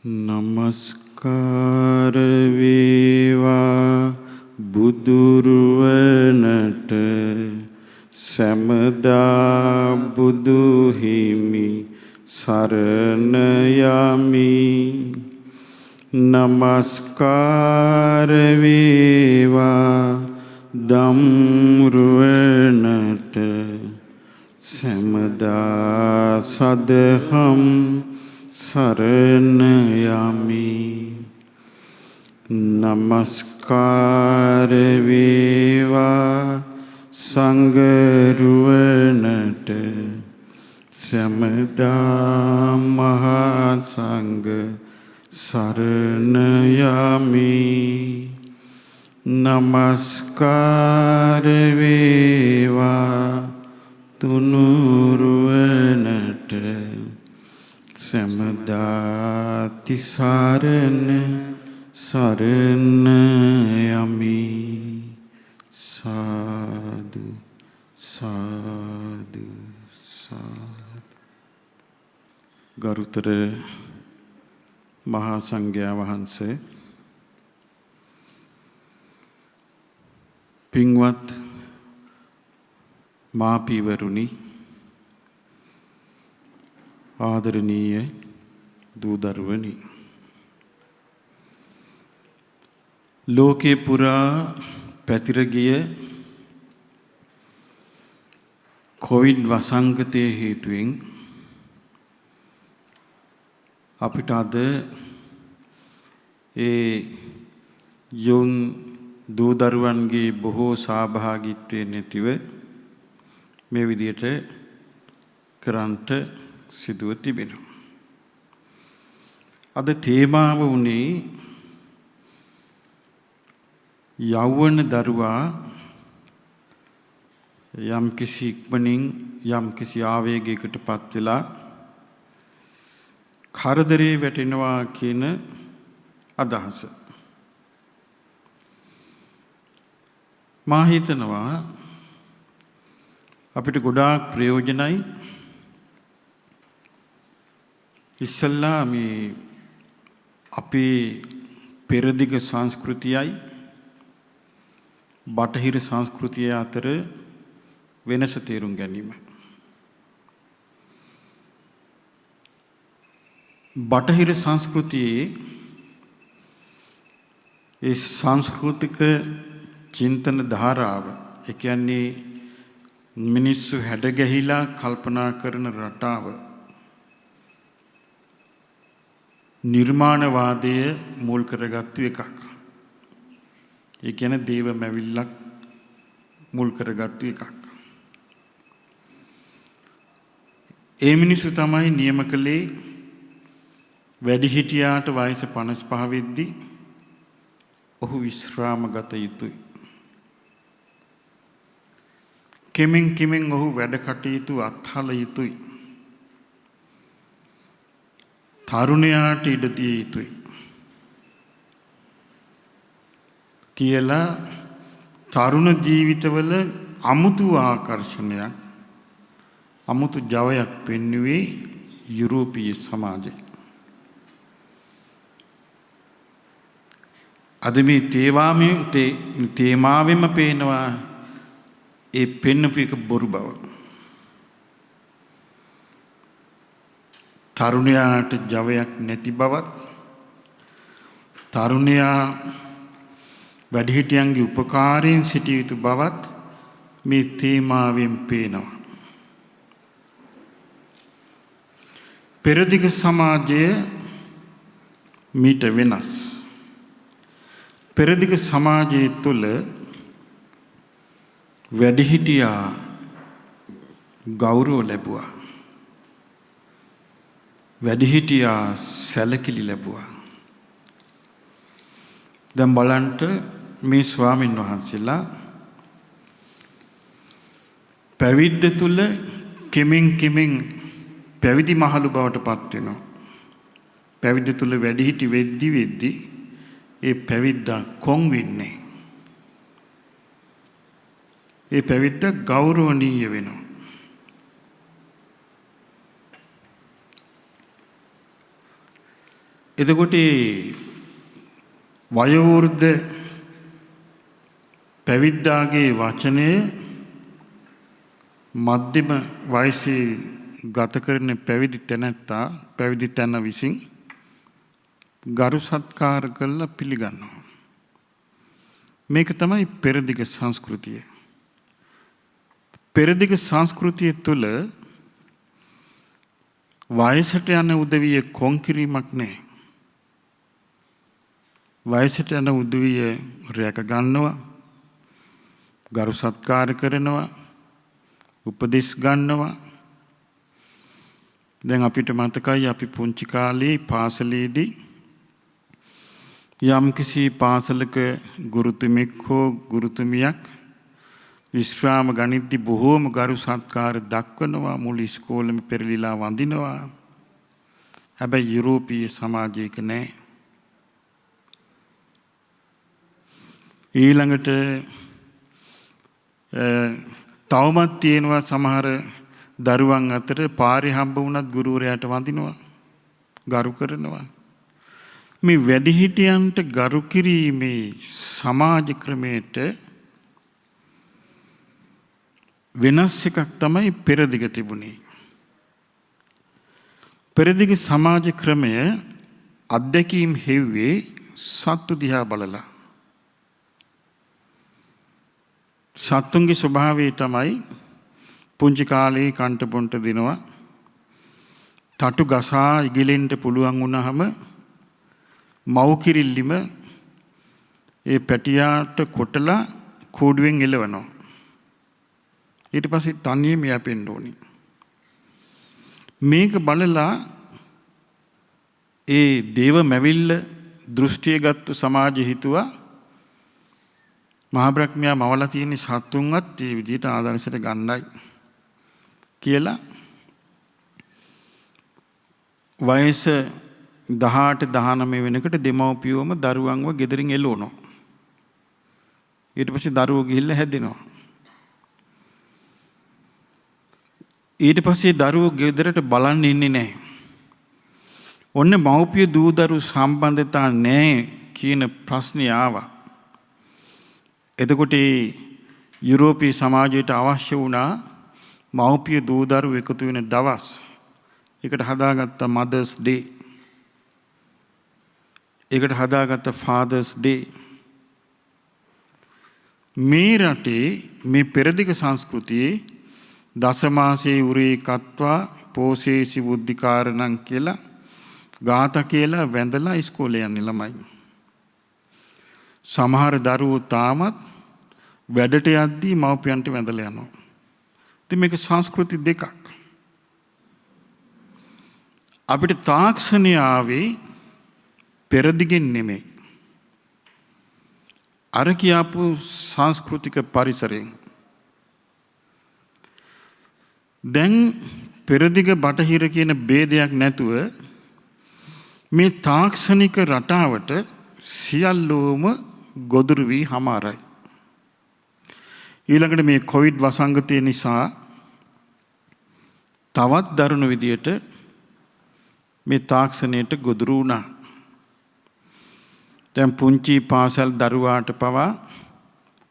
නමස්කාර වේවා බුදුරුවනට සැමදා බුදු හිමි සරණ යමි. නමස්කාර වේවා ධම්රුවනට සැමදා සදහම් සරණ යමි. නමස්කාර වේවා සංඝරුවනට සැමදා මහා සංඝ සරණ යමි. නමස්කාර වේවා තුනුරුවනට සැමදා තිසරණ සරණ යමි. සාදු සාදු සාදු. ගරුතර මහා සංඝයා වහන්සේ, පින්වත් මාපිවරුනි, ආදරණීය දූ දරුවනි, ලෝකේ පුරා පැතිර ගිය කොවිඩ් වසංගතයේ හේතුවෙන් අපිට අද ඒ යොන් දූ දරුවන්ගේ බොහෝ සහභාගීත්වය නැතිව මේ විදියට කරන්ට සිදුව තිබෙනවා. අද තේමාව වුණේ යෞවන දරුවා යම් කිසි ඉක්මනින් යම් කිසි ආවේගයකට පත් වෙලා කරදරේ වැටෙනවා කියන අදහස. මා හිතනවා අපිට ගොඩාක් ප්‍රයෝජනයි. ඉස්සල්ලා මේ අපේ පෙරදිග සංස්කෘතියයි බටහිර සංස්කෘතිය අතර වෙනස තේරුම් ගැනීම. බටහිර සංස්කෘතියේ ඒ සංස්කෘතික චින්තන ධාරාව, ඒ කියන්නේ මිනිස්සු හැඩගැහිලා කල්පනා කරන රටාව, නිර්මාණවාදය මුල් කරගත්තු එකක්. ඒ කියන්නේ දේව මැවිල්ලක් මුල් කරගත්තු එකක්. ඒ මිනිස්සු තමයි නියම කළේ වැඩිහිටියාට වයස 55 වෙද්දී ඔහු විශ්‍රාම ගත යුතුයි. කෙමෙන් කෙමෙන් ඔහු වැඩ කටයුතු අත්හල යුතුයි. තරුණයාට ඉඩ දිය යුතුයි කියලා තරුණ ජීවිතවල අමුතු ආකර්ෂණයක්, අමුතු ජවයක් පෙන්වුවේ යුරෝපීය සමාජය. අද මේ තේමාවෙම පේනවා ඒ පෙන්වපු එක බොරු බව. තරුණයාට ජවයක් නැති බවත්, තරුණයා වැඩිහිටියන්ගේ උපකාරයෙන් සිටිය යුතු බවත් මේ තේමාවෙන් පේනවා. පෙරදිග සමාජය මීට වෙනස්. පෙරදිග සමාජය තුළ වැඩිහිටියා ගෞරව ලැබුවා. වැඩිහිටියා සැලකිලි ලැබුවා. දැන් බලන්න මේ ස්වාමින් වහන්සේලා පැවිද්ද තුල කෙමෙන් කෙමෙන් පැවිදි මහලු බවට පත් වෙනවා. පැවිද්ද තුල වැඩිහිටි වෙද්දි ඒ පැවිද්දා කොන් වෙන්නේ. ඒ පැවිද්දා ගෞරවණීය වෙනවා. එතකොට වයෝවෘද්ධ පැවිද්දාගේ වචනය මධ්‍යම වයසේ ගත කරන පැවිදි තැනැත්තා පැවිදි තැන විසින් ගරු සත්කාර කරලා පිළිගන්නවා. මේක තමයි පෙරදිග සංස්කෘතිය. පෙරදිග සංස්කෘතිය තුළ වයසට යන උදවිය කොන් කිරීමක් නැහැ. වයසට යන උදවිය රැක ගන්නවා, ගරු සත්කාර කරනවා, උපදෙස් ගන්නවා. දැන් අපිට මතකයි අපි පුංචි කාලේ පාසලේදී යම්කිසි පාසලක ගුරුතුමෙක් හෝ ගුරුතුමියක් විශ්‍රාම ගනිද්දී බොහෝම ගරු සත්කාර දක්වනවා, මුළු ඉස්කෝලෙම පෙරලිලා වඳිනවා. හැබැයි යුරෝපීය සමාජයක නැහැ. ඊළඟට තවමත් තියෙනවා සමහර දරුවන් අතර පාරේ හම්බ වුණත් ගුරුවරයාට වඳිනවා, ගරු කරනවා. මේ වැඩිහිටියන්ට ගරු කිරීමේ සමාජ ක්‍රමයට වෙනස් එකක් තමයි පෙරදිග තිබුණේ. පෙරදිග සමාජ ක්‍රමය අත්දැකීම් හෙව්වේ සත්තු දිහා බලලා. සත්තුන්ගේ ස්වභාවය තමයි පුංචි කාලේ කන්ට පොන්ට දෙනවා. තටු ගසා ඉගිලෙන්න පුළුවන් වුණාම මව් කිරිල්ලිම ඒ පැටියාට කොටලා කූඩුවෙන් එලවනවා. ඊට පස්සේ තනියම යැපෙන්න ඕනි. මේක බලලා ඒ දේව මැවිල්ල දෘෂ්ටිය ගත්තු සමාජය හිතුවා මහා බ්‍රහ්මයා මවලා තියෙන සත්තුන්වත් මේ විදිහට ආදර්ශයට ගන්නයි කියලා වයස 18 19 වෙනකොට දෙමව්පියෝම දරුවන්ව ගෙදරින් එළවනවා. ඊට පස්සේ දරුවෝ ගිහිල්ලා හැදෙනවා. ඊට පස්සේ දරුවෝ ගෙදරට බලන්න ඉන්නේ නැහැ. ඔන්න මව්පිය දූ දරු සම්බන්ධතා නැහැ කියන ප්‍රශ්නේ ආවා. එතකොට යුරෝපීය සමාජයට අවශ්‍ය වුණා මව්පිය දූ දරු එකතු වෙන දවස්. ඒකට හදාගත්ත මදර්ස් ඩේ. ඒකට හදාගත්ත ෆාදර්ස් ඩේ. මේ රටේ මේ පෙරදිග සංස්කෘතියේ දසමාසේ උරේ කත්වා පෝසේසි බුද්ධිකාරණං කියලා ගාථා කියලා වැඳලා ඉස්කෝලේ යන්නේ ළමයි. සමහර දරුවෝ තාමත් වැඩට යද්දී මව්පියන්ට වැඳලා යනවා. ඉතින් මේක සංස්කෘති දෙකක්. අපිට තාක්ෂණය ආවේ පෙරදිගෙන් නෙමෙයි. අර කියාපු සංස්කෘතික පරිසරයෙන්. දැන් පෙරදිග බටහිර කියන ભેදයක් නැතුව මේ තාක්ෂණික රටාවට සියල්ලෝම ගොදුරු වී හමාරයි. ඊළඟට මේ කොවිඩ් වසංගතය නිසා තවත් දරුණු විදියට මේ තාක්ෂණයට ගොදුරු වුණා. දැන් පුංචි පාසල් දරුවාට පවා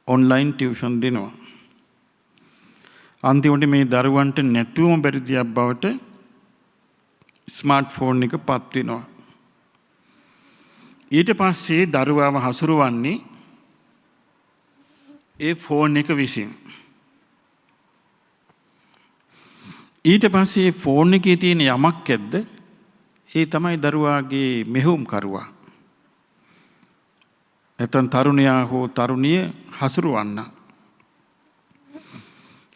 ඔන්ලයින් ටියුෂන් දෙනවා. අන්තිමට මේ දරුවන්ට නැතුවම බැරි දෙයක් බවට ස්මාර්ට් ෆෝන් එක පත් වෙනවා. ඊට පස්සේ දරුවාව හසුරුවන්නේ ඒ ෆෝන් එක විසින්. ඊට පස්සේ ෆෝන් එකේ තියෙන යමක් ඇද්ද ඒ තමයි දරුවාගේ මෙහෙයුම් කරුවා. නැත්නම් තරුණයා හෝ තරුණිය හසුරුවන්න.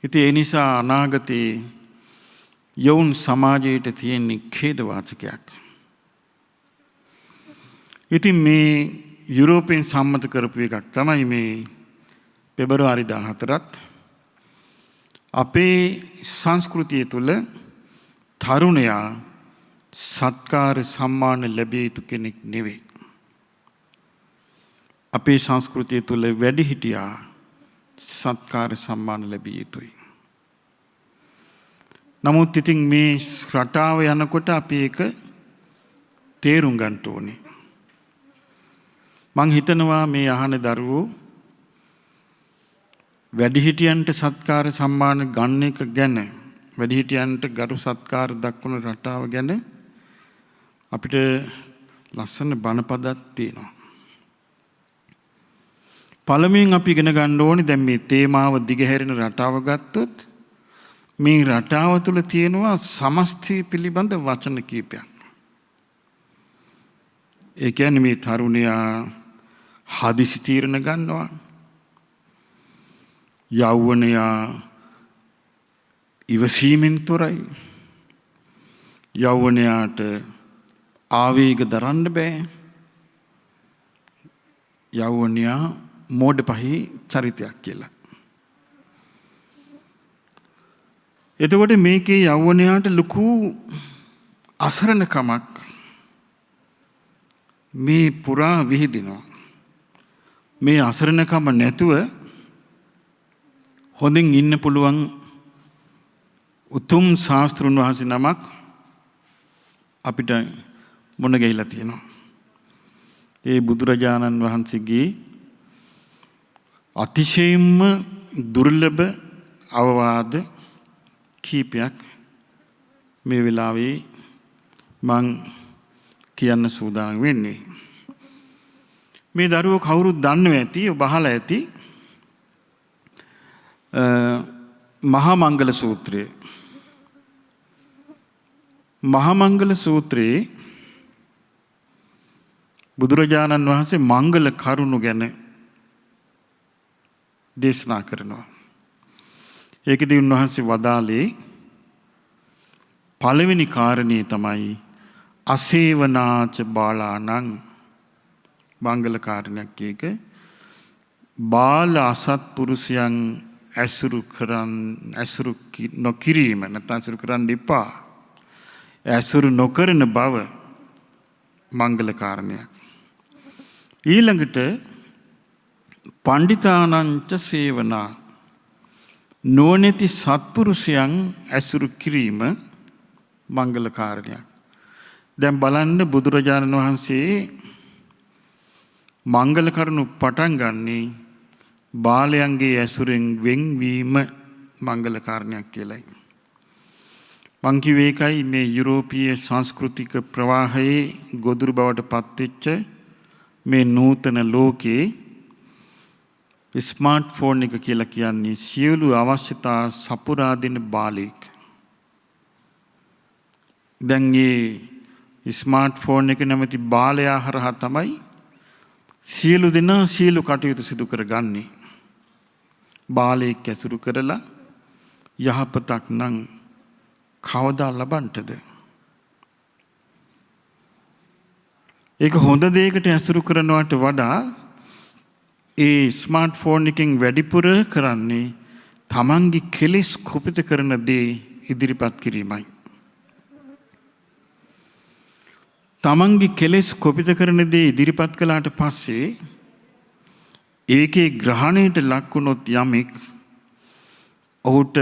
ඉතින් ඒ නිසා අනාගතේ යෞන් සමාජයට තියෙන ඛේදවාචකයක්. ඉතින් මේ යුරෝපෙන් සම්මත කරපු එකක් තමයි මේ පෙබරවාරි 14ත් අපේ සංස්කෘතිය තුළ තරුණයා සත්කාර සම්මාන ලැබිය යුතු කෙනෙක් නෙවෙයි. අපේ සංස්කෘතිය තුළ වැඩිහිටියා සත්කාර සම්මාන ලැබිය යුතුයි. නමුත් ඉතින් මේ රටාව යනකොට අපි ඒක තේරුම් ගන්න ඕනේ. මං හිතනවා මේ අහන දරුවෝ වැඩිහිටියන්ට සත්කාර සම්මාන ගන්න එක ගැන, වැඩිහිටියන්ට ගරු සත්කාර දක්වන රටාව ගැන අපිට ලස්සන බණපදක් තියෙනවා. පළමුවෙන් අපි ඉගෙන ගන්න ඕනේ දැන් මේ තේමාව දිගහැරෙන රටාව ගත්තොත් මේ රටාව තුළ තියෙනවා සමස්තය පිළිබඳ වචන කීපයක්. ඒ කියන්නේ මේ තරුණයා හදිසි තීරණ ගන්නවා. යෞවනයා ඉවසීමෙන් තොරයි. යෞවනයාට ආවේග දරන්න බෑ. යෞවනයා මෝඩ පහේ චරිතයක් කියලා. එතකොට මේකේ යෞවනයාට ලොකු අසරණකමක් මේ පුරා විහිදිනවා. මේ අසරණකම නැතුව හොඳින් ඉන්න පුළුවන් උතුම් ශාස්ත්‍රුන් වහන්සේ නමක් අපිට මුණ ගැහිලා තියෙනවා. ඒ බුදුරජාණන් වහන්සේගේ අතිශයින්ම දුර්ලභ අවවාද කීපයක් මේ වෙලාවේ මං කියන්න සූදානම් වෙන්නේ. මේ දරුවෝ කවුරුත් දන්නව ඇති, ඔබ අහලා ඇති මහා මංගල සූත්‍රය. මහා මංගල සූත්‍රයේ බුදුරජාණන් වහන්සේ මංගල කරුණු ගැන දේශනා කරනවා. ඒකදී උන්වහන්සේ වදාළේ පළවෙනි කාරණේ තමයි අසේවනාච බාලානං. මංගල කාරණයක් ඒක. බාල අසත්පුරුෂයන් ඇසුරු නොකිරීම, නැත්නම් ඇසුරු කරන්න එපා. ඇසුරු නොකරන බව මංගල කාරණයක්. ඊළඟට පණ්ඩිතානංච සේවනා, නොනැති සත්පුරුෂයන් ඇසුරු කිරීම මංගල කාරණයක්. දැන් බලන්න බුදුරජාණන් වහන්සේ මංගල කරුණු පටන් ගන්නේ බාලයන්ගේ ඇසුරෙන් වෙන්වීම මංගල කාරණයක් කියලයි. මං කිව්වේ ඒකයි මේ යුරෝපීය සංස්කෘතික ප්‍රවාහයේ ගොදුරු බවට පත්වෙච්ච මේ නූතන ලෝකේ ස්මාර්ට් ෆෝන් එක කියලා කියන්නේ සියලු අවශ්‍යතා සපුරා දෙන බාලයෙක්. දැන් මේ ස්මාර්ට් ෆෝන් එක නැමැති බාලයා හරහා තමයි සියලු දෙනා සියලු කටයුතු සිදු කරගන්නේ. බාලයෙක් ඇසුරු කරලා යහපතක් නම් කවදා ලබන්නද? ඒක හොඳ දෙයකට ඇසුරු කරනවට වඩා ඒ ස්මාර්ට් ෆෝන් එකෙන් වැඩිපුර කරන්නේ තමන්ගේ කෙලෙස් කුපිත කරන දේ ඉදිරිපත් කිරීමයි. තමන්ගේ කෙලෙස් කුපිත කරන දේ ඉදිරිපත් කළාට පස්සේ ඒකේ ග්‍රහණයට ලක් වුණොත් යමෙක් ඔහුට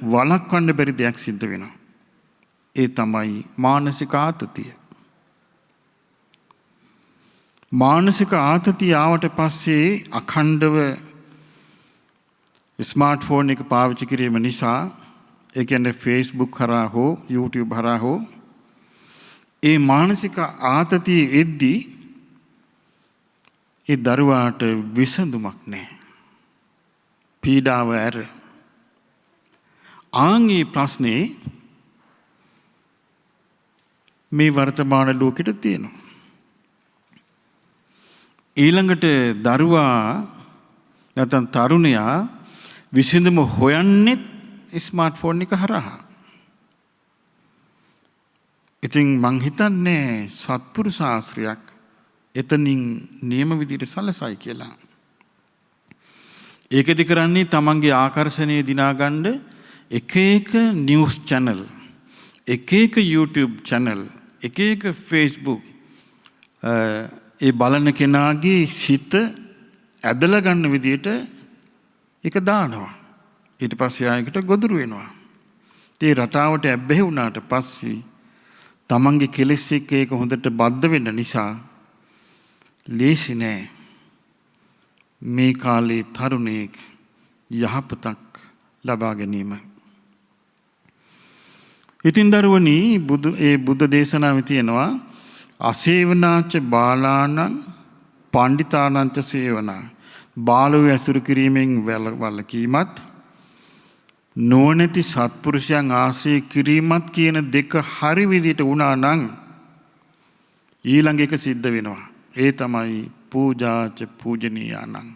වළක්වන්න බැරි දෙයක් සිද්ධ වෙනවා. ඒ තමයි මානසික ආතතිය. මානසික ආතතිය ආවට පස්සේ අඛණ්ඩව ස්මාර්ට් ෆෝන් එක පාවිච්චි කිරීම නිසා, ඒ කියන්නේ Facebook හරහා හෝ YouTube හරහා හෝ ඒ මානසික ආතතිය එද්දී ඒ දරුවාට විසඳුමක් නැහැ. පීඩාව ඇර. ආන්ගේ ප්‍රශ්නේ මේ වර්තමාන ලෝකෙට තියෙනවා. ඊළඟට දරුවා නැත්නම් තරුණයා විසඳුම හොයන්නේ ස්මාර්ට් ෆෝන් එක හරහා. ඉතින් මං හිතන්නේ සත්පුරුෂ ආශ්‍රයයක් එතනින් නියම විදිහට සලසයි කියලා. ඒකෙදි කරන්නේ තමන්ගේ ආකර්ෂණය දිනාගන්න එක එක නිවුස් channel, එක එක YouTube channel, එක එක Facebook ඒ බලන කෙනාගේ සිත ඇදලා ගන්න විදිහට ඒක දානවා. ඊට පස්සේ ආයකට ගොදුරු වෙනවා. ඒ රටාවට ඇබ්බැහි වුණාට පස්සේ තමන්ගේ කෙලෙස් එක්ක ඒක හොඳට බද්ධ වෙන්න නිසා ලේසි නෑ මේ කාලේ තරුණයෙක් යහපතක් ලබා ගැනීම. ඉතින් දරුවනි බුද්ධ දේශනාවේ තියෙනවා අසේවනාච බාලානං පණ්ඩිතානංච සේවනා. බාලව ඇසුරු කිරීමෙන් වළකීමත් නොනැති සත්පුරුෂයන් ආශ්‍රය කිරීමත් කියන දෙක හරි විදිහට වුණා නම් ඊළඟ එක සිද්ධ වෙනවා. ඒ තමයි පූජාච පූජනීයානං.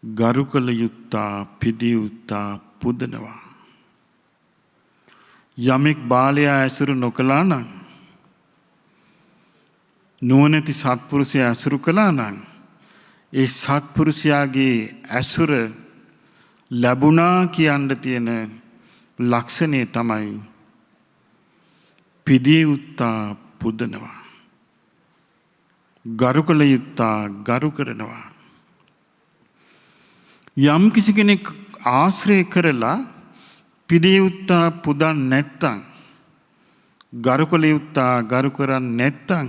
ගරු කළ යුත්තා පිදිය යුත්තා පුදනවා. යමෙක් බාලයා ඇසුරු නොකළා නම් නොනැති සත්පුරුෂයා ඇසුරු කළා නම් ඒ සත්පුරුෂයාගේ ඇසුර ලැබුණා කියන්න තියෙන ලක්ෂණය තමයි පිදිය යුත්තා පුදනවා. ගරු කළ යුත්තා ගරු කරනවා. යම් කිසි කෙනෙක් ආශ්‍රය කරලා පිදිය යුත්තා පුදන් නැත්තම් ගරු කළ යුත්තා ගරු කරන්නේ නැත්තම්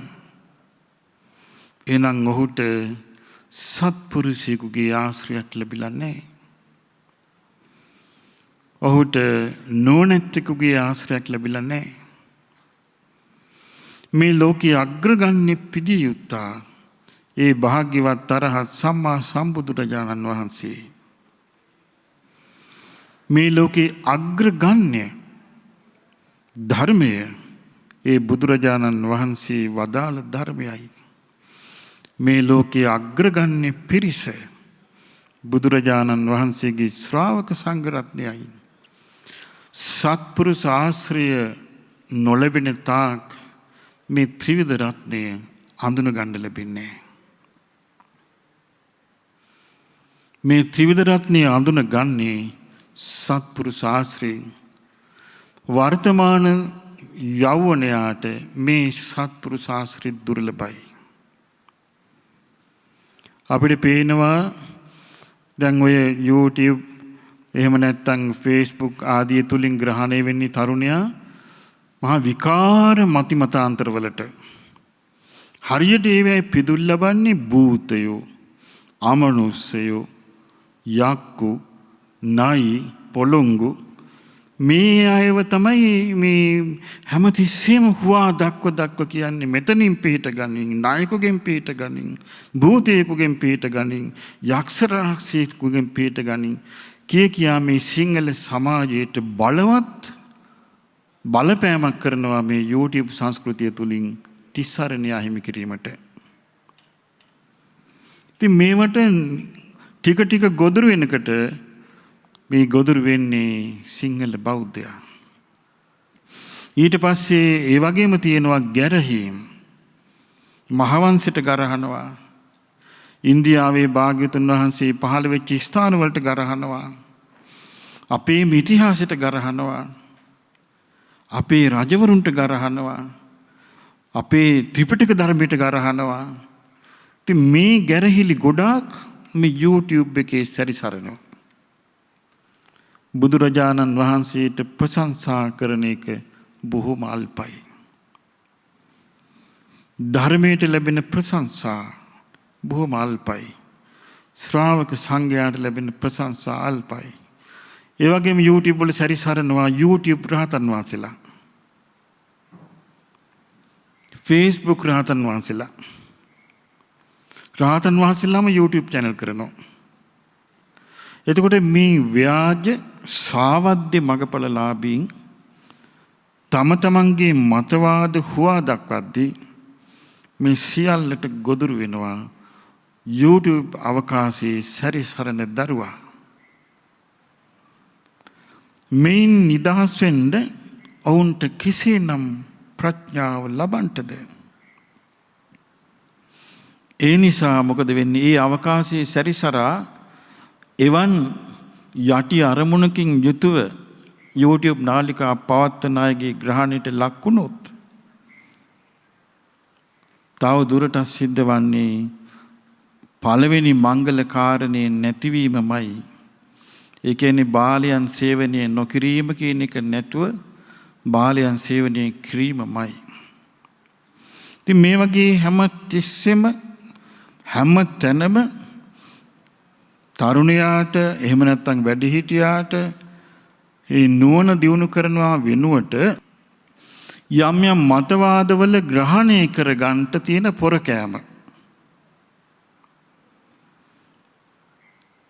එනම් ඔහුට සත්පුරුෂයෙකුගේ ආශ්‍රයයක් ලැබිලා නැහැ. ඔහුට නොනැත්තෙකුගේ ආශ්‍රයයක් ලැබිලා නැහැ. මේ ලෝකයේ අග්‍රගණ්‍ය පිදිය යුත්තා ඒ භාග්‍යවත් අරහත් සම්මා සම්බුදුරජාණන් වහන්සේ. මේ ලෝකයේ අග්‍රගණ්‍ය ධර්මය ඒ බුදුරජාණන් වහන්සේ වදාළ ධර්මයයි. මේ ලෝකයේ අග්‍රගණ්‍ය පිරිස බුදුරජාණන් වහන්සේගේ ශ්‍රාවක සංඝ රත්නයයි. සත්පුරුෂ ආශ්‍රය නොලැබෙන තාක් මේ ත්‍රිවිධ රත්නය අඳුන ගන්න ලැබෙන්නේ. මේ ත්‍රිවිධ රත්නය අඳුන ගන්නේ සත්පුරුෂ ආශ්‍රයෙන්. වර්තමාන යෞවනයාට මේ සත්පුරුෂ ආශ්‍රය දුර්ලභයි. අපිට පේනවා දැන් ඔය YouTube එහෙම නැත්නම් Facebook ආදී තුලින් ග්‍රහණය වෙන්නේ තරුණයා මහා විකාර මතිමතාන්තරවලට. හරියට ඒවැයි පිදුල් ලබන්නේ භූතයෝ, අමනුෂ්‍යයෝ, යක්කු, නයි, පොළොංගු මේ අයව තමයි මේ හැමතිස්සෙම හුවා දක්ව කියන්නේ මෙතනින් පිට ගනින්, නායකගෙන් පිට ගනින්, භූතයෙකුගෙන් පිට ගනින්, යක්ෂ රාක්ෂසයෙකුගෙන් පිට ගනින් කියා මේ සිංහල සමාජයට බලවත් බලපෑමක් කරනවා මේ YouTube සංස්කෘතිය තුලින් තිස්සරණය අහිමි කිරීමට. ඉතින් මේවට ටික ගොදුරු වෙනකොට මේ ගොදුරු වෙන්නේ සිංහල බෞද්ධයා. ඊට පස්සේ ඒ වගේම තියෙනවා ගැරහීම්. මහවංශයට ගරහනවා. ඉන්දියාවේ භාග්‍යවතුන් වහන්සේ පහළ වෙච්ච ස්ථාන වලට ගරහනවා. අපේ ඉතිහාසයට ගරහනවා. අපේ රජවරුන්ට ගරහනවා. අපේ ත්‍රිපිටක ධර්මයට ගරහනවා. ඉතින් මේ ගැරහිලි ගොඩාක් මේ YouTube එකේ සැරිසරනවා. බුදුරජාණන් වහන්සේට ප්‍රශංසා කරන එක බොහොම අල්පයි. ධර්මයට ලැබෙන ප්‍රශංසා බොහොම අල්පයි. ශ්‍රාවක සංඝයාට ලැබෙන ප්‍රශංසා අල්පයි. ඒ වගේම YouTube වල සැරිසරනවා YouTube රහතන් වහන්සේලා. Facebook රහතන් වහන්සේලා. රහතන් වහන්සේලාම YouTube channel කරනවා. එතකොට මේ ව්‍යාජ සාවද්‍ය මගපලලාභීන් තම තමන්ගේ මතවාද හුවා දක්වද්දී මේ සියල්ලට ගොදුරු වෙනවා YouTube අවකාශයේ සැරිසරන දරුවා. මේන් නිදහස් වෙන්න ඔවුන්ට කෙසේනම් ප්‍රඥාව ලබන්නටද? ඒ නිසා මොකද වෙන්නේ? ඒ අවකාශයේ සැරිසරා එවන් යටි අරමුණකින් යුතුව YouTube නාලිකා පවත්වන අයගේ ග්‍රහණයට ලක් වුණොත් තව දුරටත් සිද්ධ වන්නේ පළවෙනි මංගල කාරණේ නැතිවීමමයි. ඒ කියන්නේ බාලයන් සේවනය නොකිරීම කියන එක නැතුව බාලයන් සේවනය කිරීමමයි. ඉතින් මේ වගේ හැම තිස්සෙම හැම තැනම තරුණයාට එහෙම නැත්නම් වැඩිහිටියාට මේ නුවණ දියුණු කරනවා වෙනුවට යම් යම් මතවාදවල ග්‍රහණය කර ගන්නට තියෙන පොරකෑම.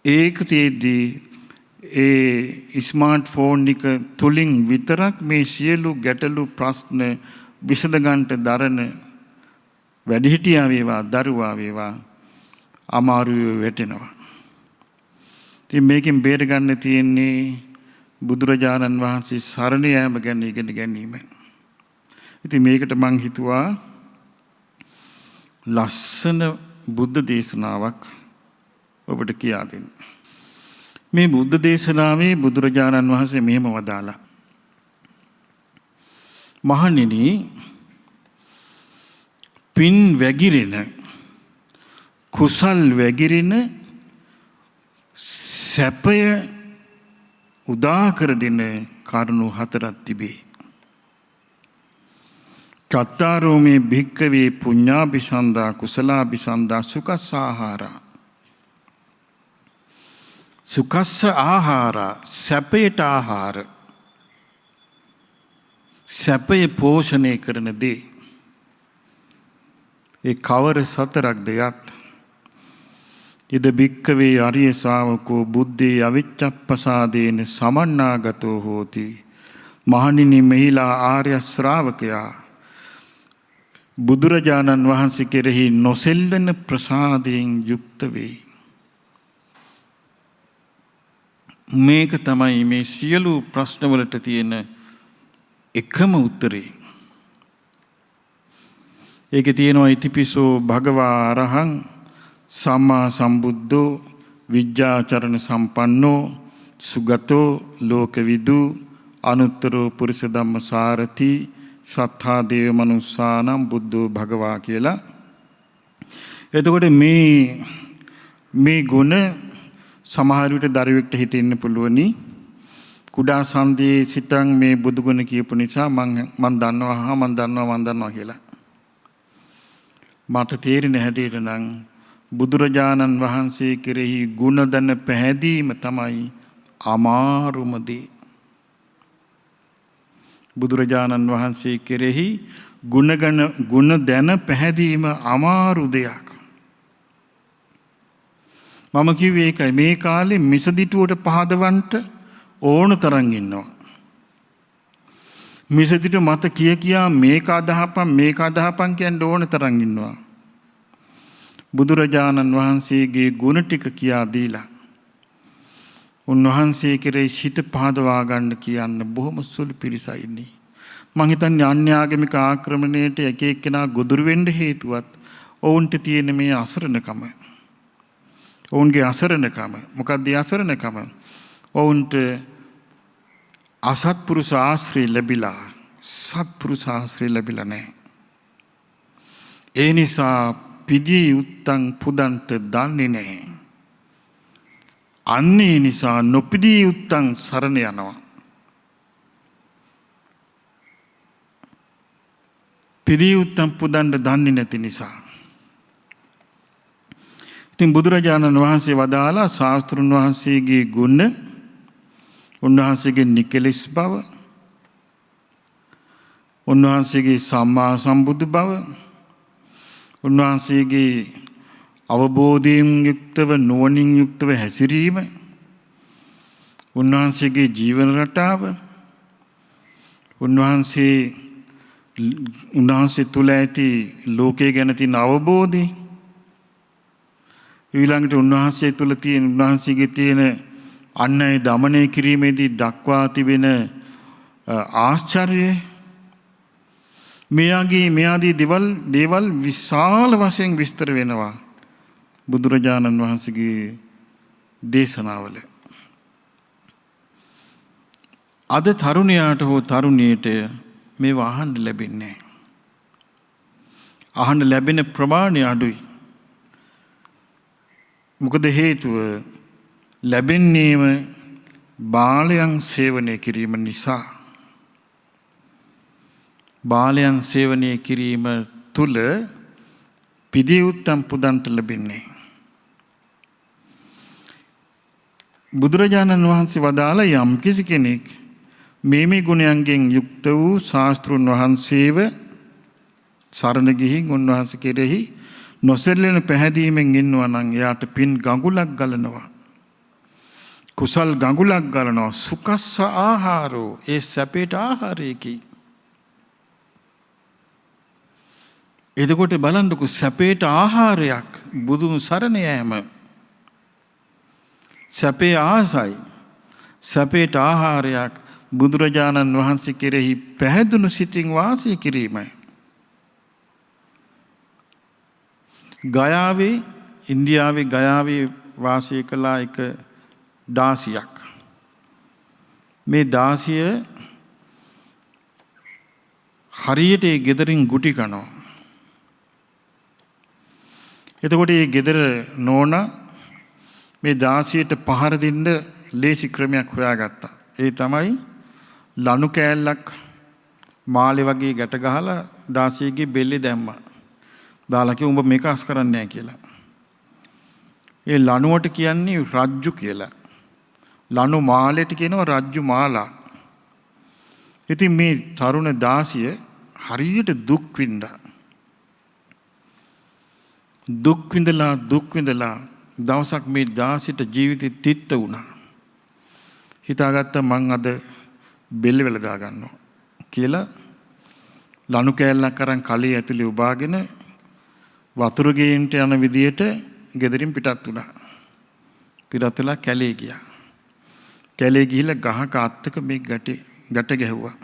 ඒක තියේදී ඒ ස්මාර්ට් ෆෝන් එක තුලින් විතරක් මේ සියලු ගැටලු ප්‍රශ්න විසඳ ගන්නට දරන වැඩිහිටියා වේවා දරුවා වේවා අමාරුවේ වැටෙනවා. ඉතින් මේකෙන් බේර ගන්න තියෙන්නේ බුදුරජාණන් වහන්සේ සරණ යාම ගැන ඉගෙන ගැනීම. ඉතින් මේකට මං හිතුවා ලස්සන බුද්ධ දේශනාවක් ඔබට කියා දෙන්න. මේ බුද්ධ දේශනාවේ බුදුරජාණන් වහන්සේ මෙහෙම වදාලා. මහණෙනි, පින් වැగిරෙන කුසල් වැగిරෙන සැපය උදා කර දෙන කරුණු හතරක් තිබේ. චත්තාරෝමේ භික්ඛවේ පුඤ්ඤාභිසන්දා කුසලාභිසන්දා සුඛස්සාහාරා. සුඛස්ස ආහාරා, සැපයට ආහාර, සැපය පෝෂණය කරන දේ. ඒ කවර සතරක්ද යත්? ඉද භික්ඛවේ ආර්ය ශාවකෝ බුද්ධේ අවිච්ඡප්පසාදේන සමන්නාගතෝ හෝති. මහණෙනි, මෙහිලා ආර්ය ශ්‍රාවකයා බුදුරජාණන් වහන්සේ කෙරෙහි නොසෙල්වෙන ප්‍රසාදයෙන් යුක්ත වෙයි. මේක තමයි මේ සියලු ප්‍රශ්නවලට තියෙන එකම උත්තරේ. ඒකේ තියෙනවා ඉතිපිසෝ භගවා අරහං සම්මා සම්බුද්ධෝ විජ්ජාචරණ සම්පන්නෝ සුගතෝ ලෝකවිදු අනුත්තරෝ පුරිස ධම්මසාරති සත්තා දේව මනුස්සානම් බුද්ධෝ භගවා කියලා. එතකොට මේ ගුණ සමහර විට දරුවෙක්ට හිතෙන්න පුළුවනි කුඩා සංදී සිටන් මේ බුදු ගුණ කියපු නිසා මම දන්නවා කියලා. මට තේරෙන හැටියට නම් බුදුරජාණන් වහන්සේ කෙරෙහි ගුණ දන පැහැදීම තමයි අමාරුම දේ. බුදුරජාණන් වහන්සේ කෙරෙහි ගුණ දැන පැහැදීම අමාරු දෙයක්. මම කිව්වේ ඒකයි. මේ කාලේ මිසදිටුවට පහදවන්නට ඕන තරම් ඉන්නවා. මිසදිටු මත කියා මේක අදහපන් කියන්න ඕන තරම් ඉන්නවා. බුදුරජාණන් වහන්සේගේ ගුණ ටික කියා දීලා උන්වහන්සේ කෙරෙහි සිත පහදවා ගන්න කියන්න බොහොම සුළු පිරිසයි ඉන්නේ. මං හිතන්නේ අන්‍යාගමික ආක්‍රමණයට එක එක්කෙනා ගොදුරු වෙන්න හේතුවත් ඔවුන්ට තියෙන මේ අසරණකම. ඔවුන්ගේ අසරණකම. මොකක්ද ඒ අසරණකම? ඔවුන්ට අසත්පුරුෂ ආශ්‍රය ලැබිලා සත්පුරුෂ ආශ්‍රය ලැබිලා නැහැ. ඒ නිසා පිදී උත්තං පුදන්ට දන්නේ නැහැ. අන්නේ නිසා නොපිදී උත්තං සරණ යනවා. පිදී උත්තං පුදන්ට දන්නේ නැති නිසා. ඉතින් බුදුරජාණන් වහන්සේ වදාලා ශාස්ත්‍රුන් වහන්සේගේ ගුණ, උන්වහන්සේගේ නිකලෙස් බව, උන්වහන්සේගේ සම්මා සම්බුදු බව, උන්වහන්සේගේ අවබෝධයෙන් යුක්තව නුවණින් යුක්තව හැසිරීම, උන්වහන්සේගේ ජීවන රටාව, උන්වහන්සේ තුල ඇති ලෝකයේ ගැන තියෙන අවබෝධය, ඊළඟට උන්වහන්සේ තුල තියෙන උන්වහන්සේගේ තියෙන අන් අය දමනය කිරීමේදී දක්වා තිබෙන ආශ්චර්යය, මේ ආදී දේවල් විශාල වශයෙන් විස්තර වෙනවා බුදුරජාණන් වහන්සේගේ දේශනාවල. අද තරුණයාට හෝ තරුණියට මේවා අහන්න ලැබෙන්නේ නැහැ. අහන්න ලැබෙන ප්‍රමාණය අඩුයි. මොකද හේතුව? ලැබෙන්නේම බාලයන් සේවනය කිරීම නිසා. බාලයන් සේවනය කිරීම තුල පිළිඋත්තම් පුදන්ට ලැබෙන්නේ. බුදුරජාණන් වහන්සේ වදාළ යම් කිසි කෙනෙක් මේ ගුණයන්ගෙන් යුක්ත වූ ශාස්ත්‍රුන් වහන්සේව සරණ ගිහින් උන්වහන්සේ කෙරෙහි නොසැලෙන පැහැදීමෙන් ඉන්නවා නම් එයාට පින් ගඟුලක් ගලනවා. කුසල් ගඟුලක් ගලනවා. සුකස්ස ආහාරෝ ඒ සැපේට ආහාරයකි. එතකොට බලන්නකො සැපේට ආහාරයක් බුදුන් සරණ යෑම. සැපේ ආසයි. සැපේට ආහාරයක් බුදුරජාණන් වහන්සේ කෙරෙහි පැහැදුණු සිතින් වාසය කිරීමයි. ගයාවේ ඉන්දියාවේ ගයාවේ වාසය කළා එක දාසියක්. මේ දාසිය හරියට ඒ ගෙදරින් ගුටි කනවා. එතකොට මේ ගෙදර නෝනා මේ දාසියට පහර දෙන්න ලේසි ක්‍රමයක් හොයාගත්තා. ඒ තමයි ලණු කෑල්ලක් මාළේ වගේ ගැට ගහලා දාසියගේ බෙල්ලේ දැම්මා. දාලා කිව්වා උඹ මේක අස් කරන්නේ නැහැ කියලා. ඒ ලණුවට කියන්නේ රජ්ජු කියලා. ලණු මාලෙට කියනවා රජ්ජු මාලා. ඉතින් මේ තරුණ දාසිය හරියට දුක් විඳා. දුක් විඳලා දවසක් මේ දාසියට ජීවිතේ තිත්ත වුණා. හිතාගත්තා මං අද බෙල්ල වෙලා දා ගන්නවා කියලා ලණු කෑල්ලක් අරන් කලේ ඇතුලේ උබාගෙන වතුර ගේන්ට යන විදියට ගෙදරින් පිටත් වුණා. පිටත් වෙලා කැලේ ගියා. කැලේ ගිහිල්ලා ගහක අත්තක මේ ගැට ගැහුවා.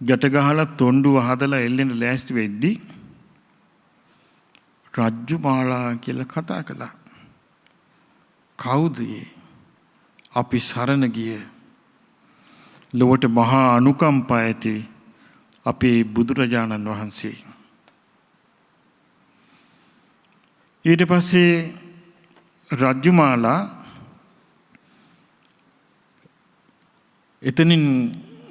ගැට ගහලා තොණ්ඩුව හදලා එල්ලෙන්න ලෑස්ති වෙද්දී රජ්ජු මාලා කියලා කතා කළා. කවුද අපි සරණ ගිය ලොවට මහා අනුකම්පා ඇති අපේ බුදුරජාණන් වහන්සේ. ඊට පස්සේ රජ්ජුමාලා එතනින්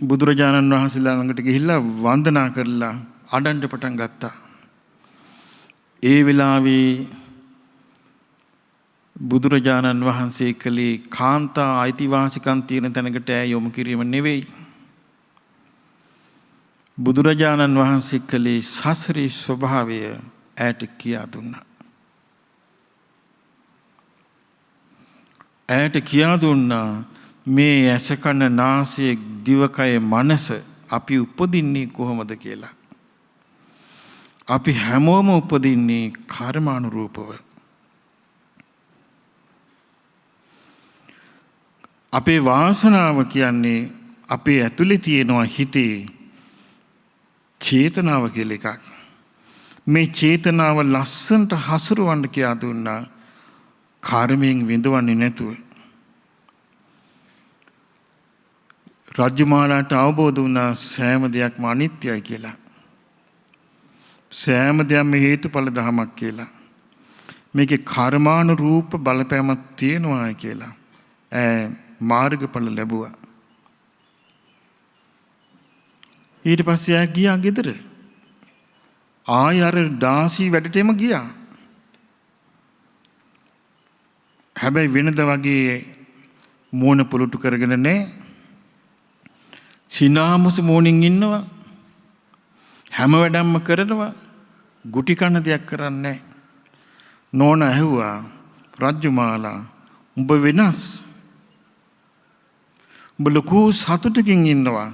බුදුරජාණන් වහන්සේ ළඟට ගිහිල්ලා වන්දනා කරලා අඬන්න පටන් ගත්තා. ඒ වෙලාවේ බුදුරජාණන් වහන්සේ කලේ කාන්තා අයිතිවාසිකම් තියෙන තැනකට යොමු කිරීම නෙවෙයි. බුදුරජාණන් වහන්සේ කලේ සසරේ ස්වභාවය ඈට කියා දුන්නා. ඈට කියා දුන්නා මේ ඇස කන නාසය දිවකය මනස අපි උපදින්නේ කොහොමද කියලා. අපි හැමෝම උපදින්නේ කර්මානුරූපව. අපේ වාසනාව කියන්නේ අපේ ඇතුලේ තියෙනවා හිතේ චේතනාව කියලා එකක්. මේ චේතනාව ලස්සනට හසුරවන්න කියා දුන්නා කර්මයෙන් විඳවන්නේ නැතුව. රජ්ජුමාලාට අවබෝධ වුණා සෑම දෙයක්ම අනිත්‍යයි කියලා. සෑම දෙයක්ම හේතුඵල ධමයක් කියලා. මේකේ කර්මානුරූප බලපෑමක් තියෙනවා කියලා. මාර්ගඵල ලැබුවා. ඊට පස්සේ ආ ගියා ගෙදර. ආය අර දාසි වැඩටම ගියා. හැබැයි වෙනද වගේ මෝන පොලුටු කරගෙන නැහැ. සිනාමුස මෝනින් ඉන්නවා. හැම වැඩක්ම කරනවා. ගුටි කන දෙයක් කරන්නේ නැහැ. නෝනා ඇහුවා රජ්ජුමාලා උඹ වෙනස්. උඹ ලොකු සතුටකින් ඉන්නවා.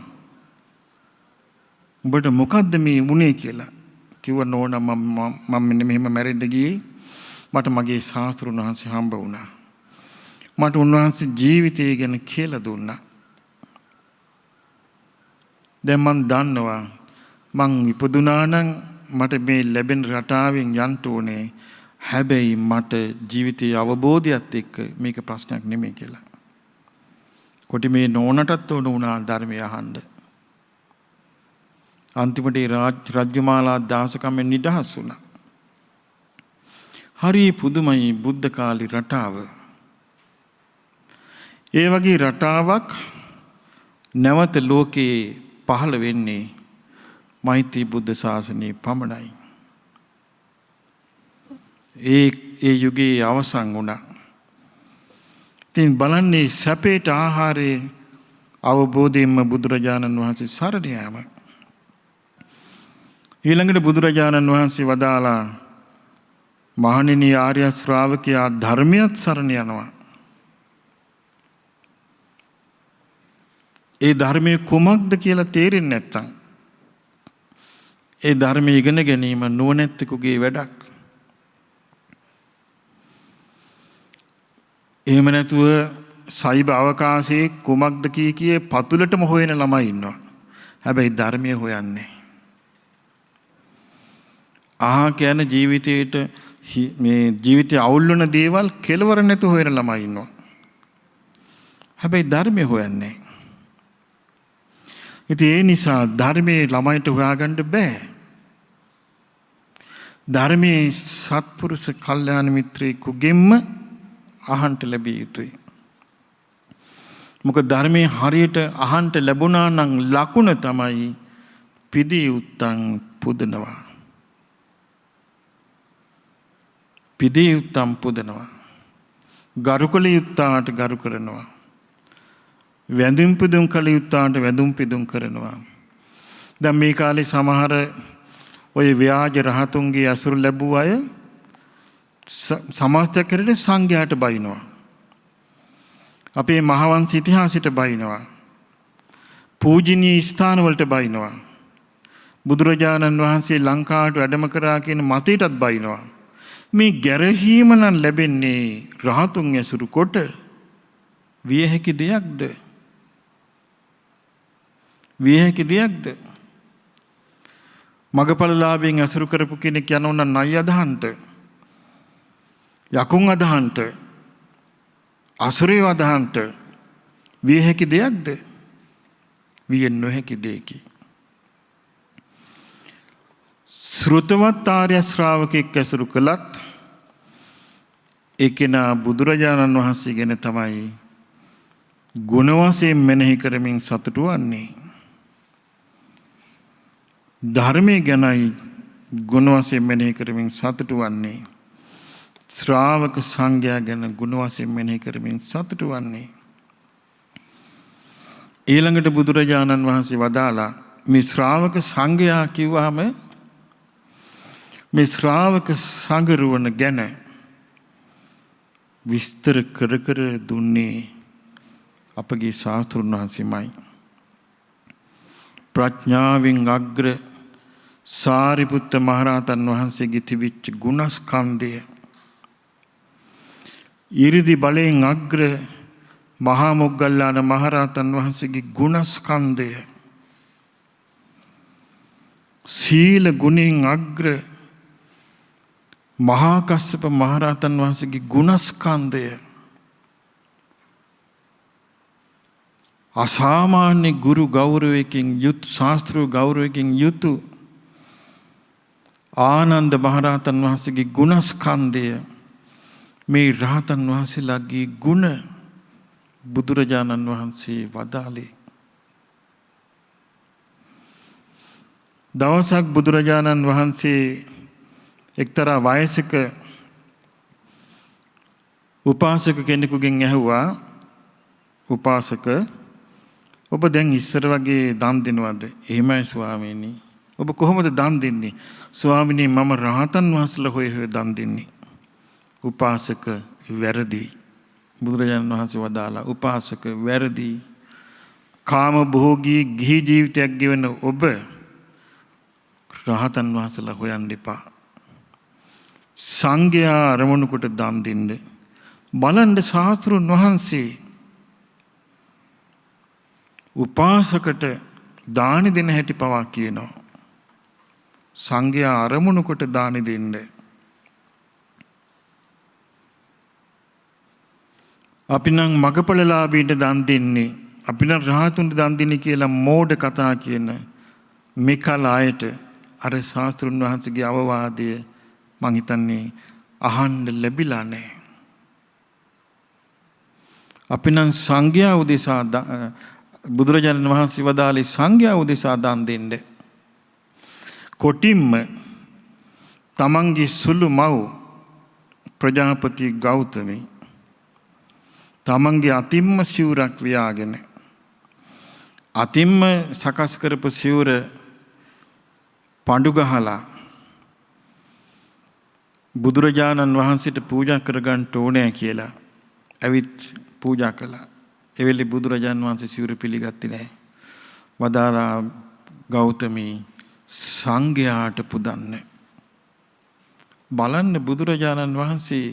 උඹට මොකද්ද මේ වුනේ කියලා. කිව්වා නෝනා මම මෙන්න මෙහෙම මැරෙන්න ගියේ. මට මගේ ශාස්ත්‍රුන් වහන්සේ හම්බ වුණා. මට උන්වහන්සේ ජීවිතය ගැන කියලා දුන්නා. දැන් මං දන්නවා මං ඉපදුනා නම් මට මේ ලැබෙන රටාවෙන් යන්න ඕනේ. හැබැයි මට ජීවිතයේ අවබෝධයත් එක්ක මේක ප්‍රශ්නයක් නෙමෙයි කියලා. කොටි මේ නෝනටත් උණු වුණා ධර්මය අහන්න. අන්තිමට රජ්ජුමාලා දාසකමෙන් නිදහස් වුණා. හරි පුදුමයි බුද්ධ කාලේ රටාව. ඒ වගේ රටාවක් නැවත ලෝකේ පහළ වෙන්නේ මෛත්‍රී බුද්ධ ශාසනය පමණයි. ඒ යුගයේ අවසන් වුණා. ඉතින් බලන්නේ සැපේට ආහාරයේ අවබෝධයෙන්ම බුදුරජාණන් වහන්සේ සරණ යාම. ඊළඟට බුදුරජාණන් වහන්සේ වදාලා මහණෙනි ආර්ය ශ්‍රාවකයා ධර්මයත් සරණ යනවා. ඒ ධර්මයේ කුමක්ද කියලා තේරෙන්නේ නැත්තම් ඒ ධර්මයේ ඉගෙන ගැනීම නුවණැත්තෙකුගේ වැඩක්. එහෙම නැතුව සයිබ අවකාශයේ කුමක්ද කී පතුලටම හොයන ළමයි ඉන්නවා. හැබැයි ධර්මයේ හොයන්නේ. කියන ජීවිතේට මේ ජීවිතය අවුල් වෙන දේවල් කෙලවර නැතුව හොයන ළමයි ඉන්නවා. හැබැයි ධර්මයේ හොයන්නේ. ඉතින් ඒ නිසා ධර්මයේ ළමයින්ට හොයාගන්න බෑ. ධර්මයේ සත්පුරුෂ කල්යාණ මිත්‍රයෙකුගෙන්ම අහන්ට ලැබිය යුතුයි. මොකද ධර්මයේ හරියට අහන්ට ලැබුණා නම් ලකුණ තමයි පිදී උත්තං පුදනවා. පිදී උත්තං පුදනවා. ගරුකල යුත්තාට ගරු කරනවා. වැඳුම් පිදුම් කළ යුත්තාට වැඳුම් පිදුම් කරනවා. දැන් මේ කාලේ සමහර ඔය ව්‍යාජ රහතුන්ගේ අසුර ලැබුව අය සමාජයක් කරේ සංඝයාට බයිනවා. අපේ මහවංශ ඉතිහාසයට බයිනවා. පූජනීය ස්ථාන වලට බයිනවා. බුදුරජාණන් වහන්සේ ලංකාවට වැඩම කරා කියන මතයටත් බයිනවා. මේ ගැරහීම නම් ලැබෙන්නේ රහතුන් ඇසුරු කොට විය හැකි දෙයක්ද? විය හැකි දෙයක්ද? මගපලලාභයෙන් ඇසුරු කරපු කෙනෙක් යනවා නම් නයි අදහන්ට යකුන් අදහන්ට අසුරේ අදහන්ට විය හැකි දෙයක්ද? විය නොහැකි දෙයකි. ශ්‍රුතවත් ආර්ය ශ්‍රාවකෙක් ඇසුරු කළත් ඒ කෙනා බුදුරජාණන් වහන්සේ ගැන තමයි ගුණ වශයෙන් මෙනෙහි කරමින් සතුටු වන්නේ. ධර්මයේ ගැනයි ගුණ වශයෙන් මෙනෙහි කරමින් සතුටු වන්නේ. ශ්‍රාවක සංඝයා ගැන ගුණ වශයෙන් මෙනෙහි කරමින් සතුටු වන්නේ. ඊළඟට බුදුරජාණන් වහන්සේ වදාලා මේ ශ්‍රාවක සංඝයා කිව්වහම මේ ශ්‍රාවක සංඝරුවන ගැන විස්තර කර කර දුන්නේ අපගේ ශාස්ත්‍රඥ වහන්සේමයි. ප්‍රඥාවෙන් අග්‍ර සාරිපුත්ත මහරහතන් වහන්සේගේ තිබිච්ච ගුණස්කන්ධය, ඉරිදි බලයෙන් අග්‍ර මහා මොග්ගල්ලාන මහරහතන් වහන්සේගේ ගුණස්කන්ධය, සීල ගුණයෙන් අග්‍ර මහා කස්සප මහරහතන් වහන්සේගේ ගුණස්කන්ධය, අසාමාන්‍ය ගුරු ගෞරවයෙන් යුත් ශාස්ත්‍රීය ගෞරවයෙන් යුතු ආනන්ද මහරහතන් වහන්සේගේ ගුණස්කන්ධය, මේ රහතන් වහන්සේලාගේ ගුණ බුදුරජාණන් වහන්සේ වදාළේ. දවසක් බුදුරජාණන් වහන්සේ එක්තරා වයසක උපාසක කෙනෙකුගෙන් ඇහුවා, උපාසක ඔබ දැන් ඉස්සර වගේ දන් දෙනවද? එහෙමයි ස්වාමීනි. ඔබ කොහොමද දන් දෙන්නේ? ස්වාමීනි මම රහතන් වහන්සේලා හොය දන් දෙන්නේ. උපාසක වැරදි. බුදුරජාණන් වහන්සේ වදාලා උපාසක වැරදි. කාම භෝගී ගිහි ජීවිතයක් ගෙවන ඔබ රහතන් වහන්සේලා හොයන්න එපා. සංඝයා අරමුණු කොට දන් දෙන්න. බලන්න ශාස්ත්‍රඥ වහන්සේ උපාසකට දානි දෙන හැටි පවා කියනවා. සංඝයා අරමුණු කොට දානි දෙන්න. අපි නම් මගපලලාභීන්ට දන් දෙන්නේ, අපි නම් රහතුන්ට දන් දෙන්නේ කියලා මෝඩ කතා කියන මේකල ආයත අර ශාස්ත්‍රඥ වහන්සේගේ අවවාදය මං හිතන්නේ අහන්න ලැබිලා නැහැ. අපි නම් සංඝයා උදෙසා බුදුරජාණන් වහන්සේ වදාළේ සංඝයා උදෙසා දන් දෙන්න. කොටින්ම තමන්ගේ සුළු මව් ප්‍රජාපති ගෞතමී තමන්ගේ අතිම්ම සිවුරක් ව්‍යාගෙන අතිම්ම සකස් කරපු සිවුර පඳු ගහලා බුදුරජාණන් වහන්සේට පූජා කරගන්න ඕනේ කියලා ඇවිත් පූජා කළා. ඒ වෙලේ බුදුරජාණන් වහන්සේ සිවුර පිළිගත්තේ නැහැ. වදාලා ගෞතමී සංඝයාට පුදන්න. බලන්න බුදුරජාණන් වහන්සේ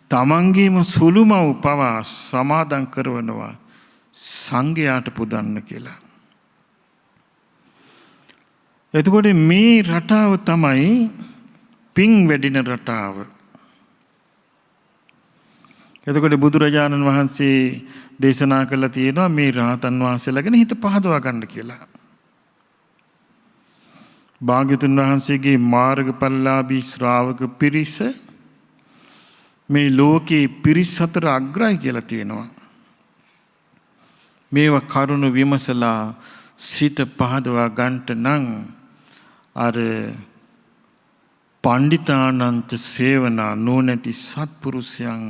තමන්ගේම සුළුමව් පවා සමාදන් කරවනවා සංඝයාට පුදන්න කියලා. එතකොට මේ රටාව තමයි පින් වැඩින රටාව. එතකොට බුදුරජාණන් වහන්සේ දේශනා කළා තියෙනවා මේ රහතන් වහන්සේලා ගැන හිත පහදවා ගන්න කියලා. භාග්‍යතුන් වහන්සේගේ මාර්ගඵලලාභී ශ්‍රාවක පිරිස මේ ලෝකේ පිරිස් අතර අග්‍රයි කියලා තියෙනවා. මේවා කරුණු විමසලා සිත පහදවා ගන්නට නම් අර පණ්ඩිතානන්ත සේවනා නොනැති සත්පුරුෂයන්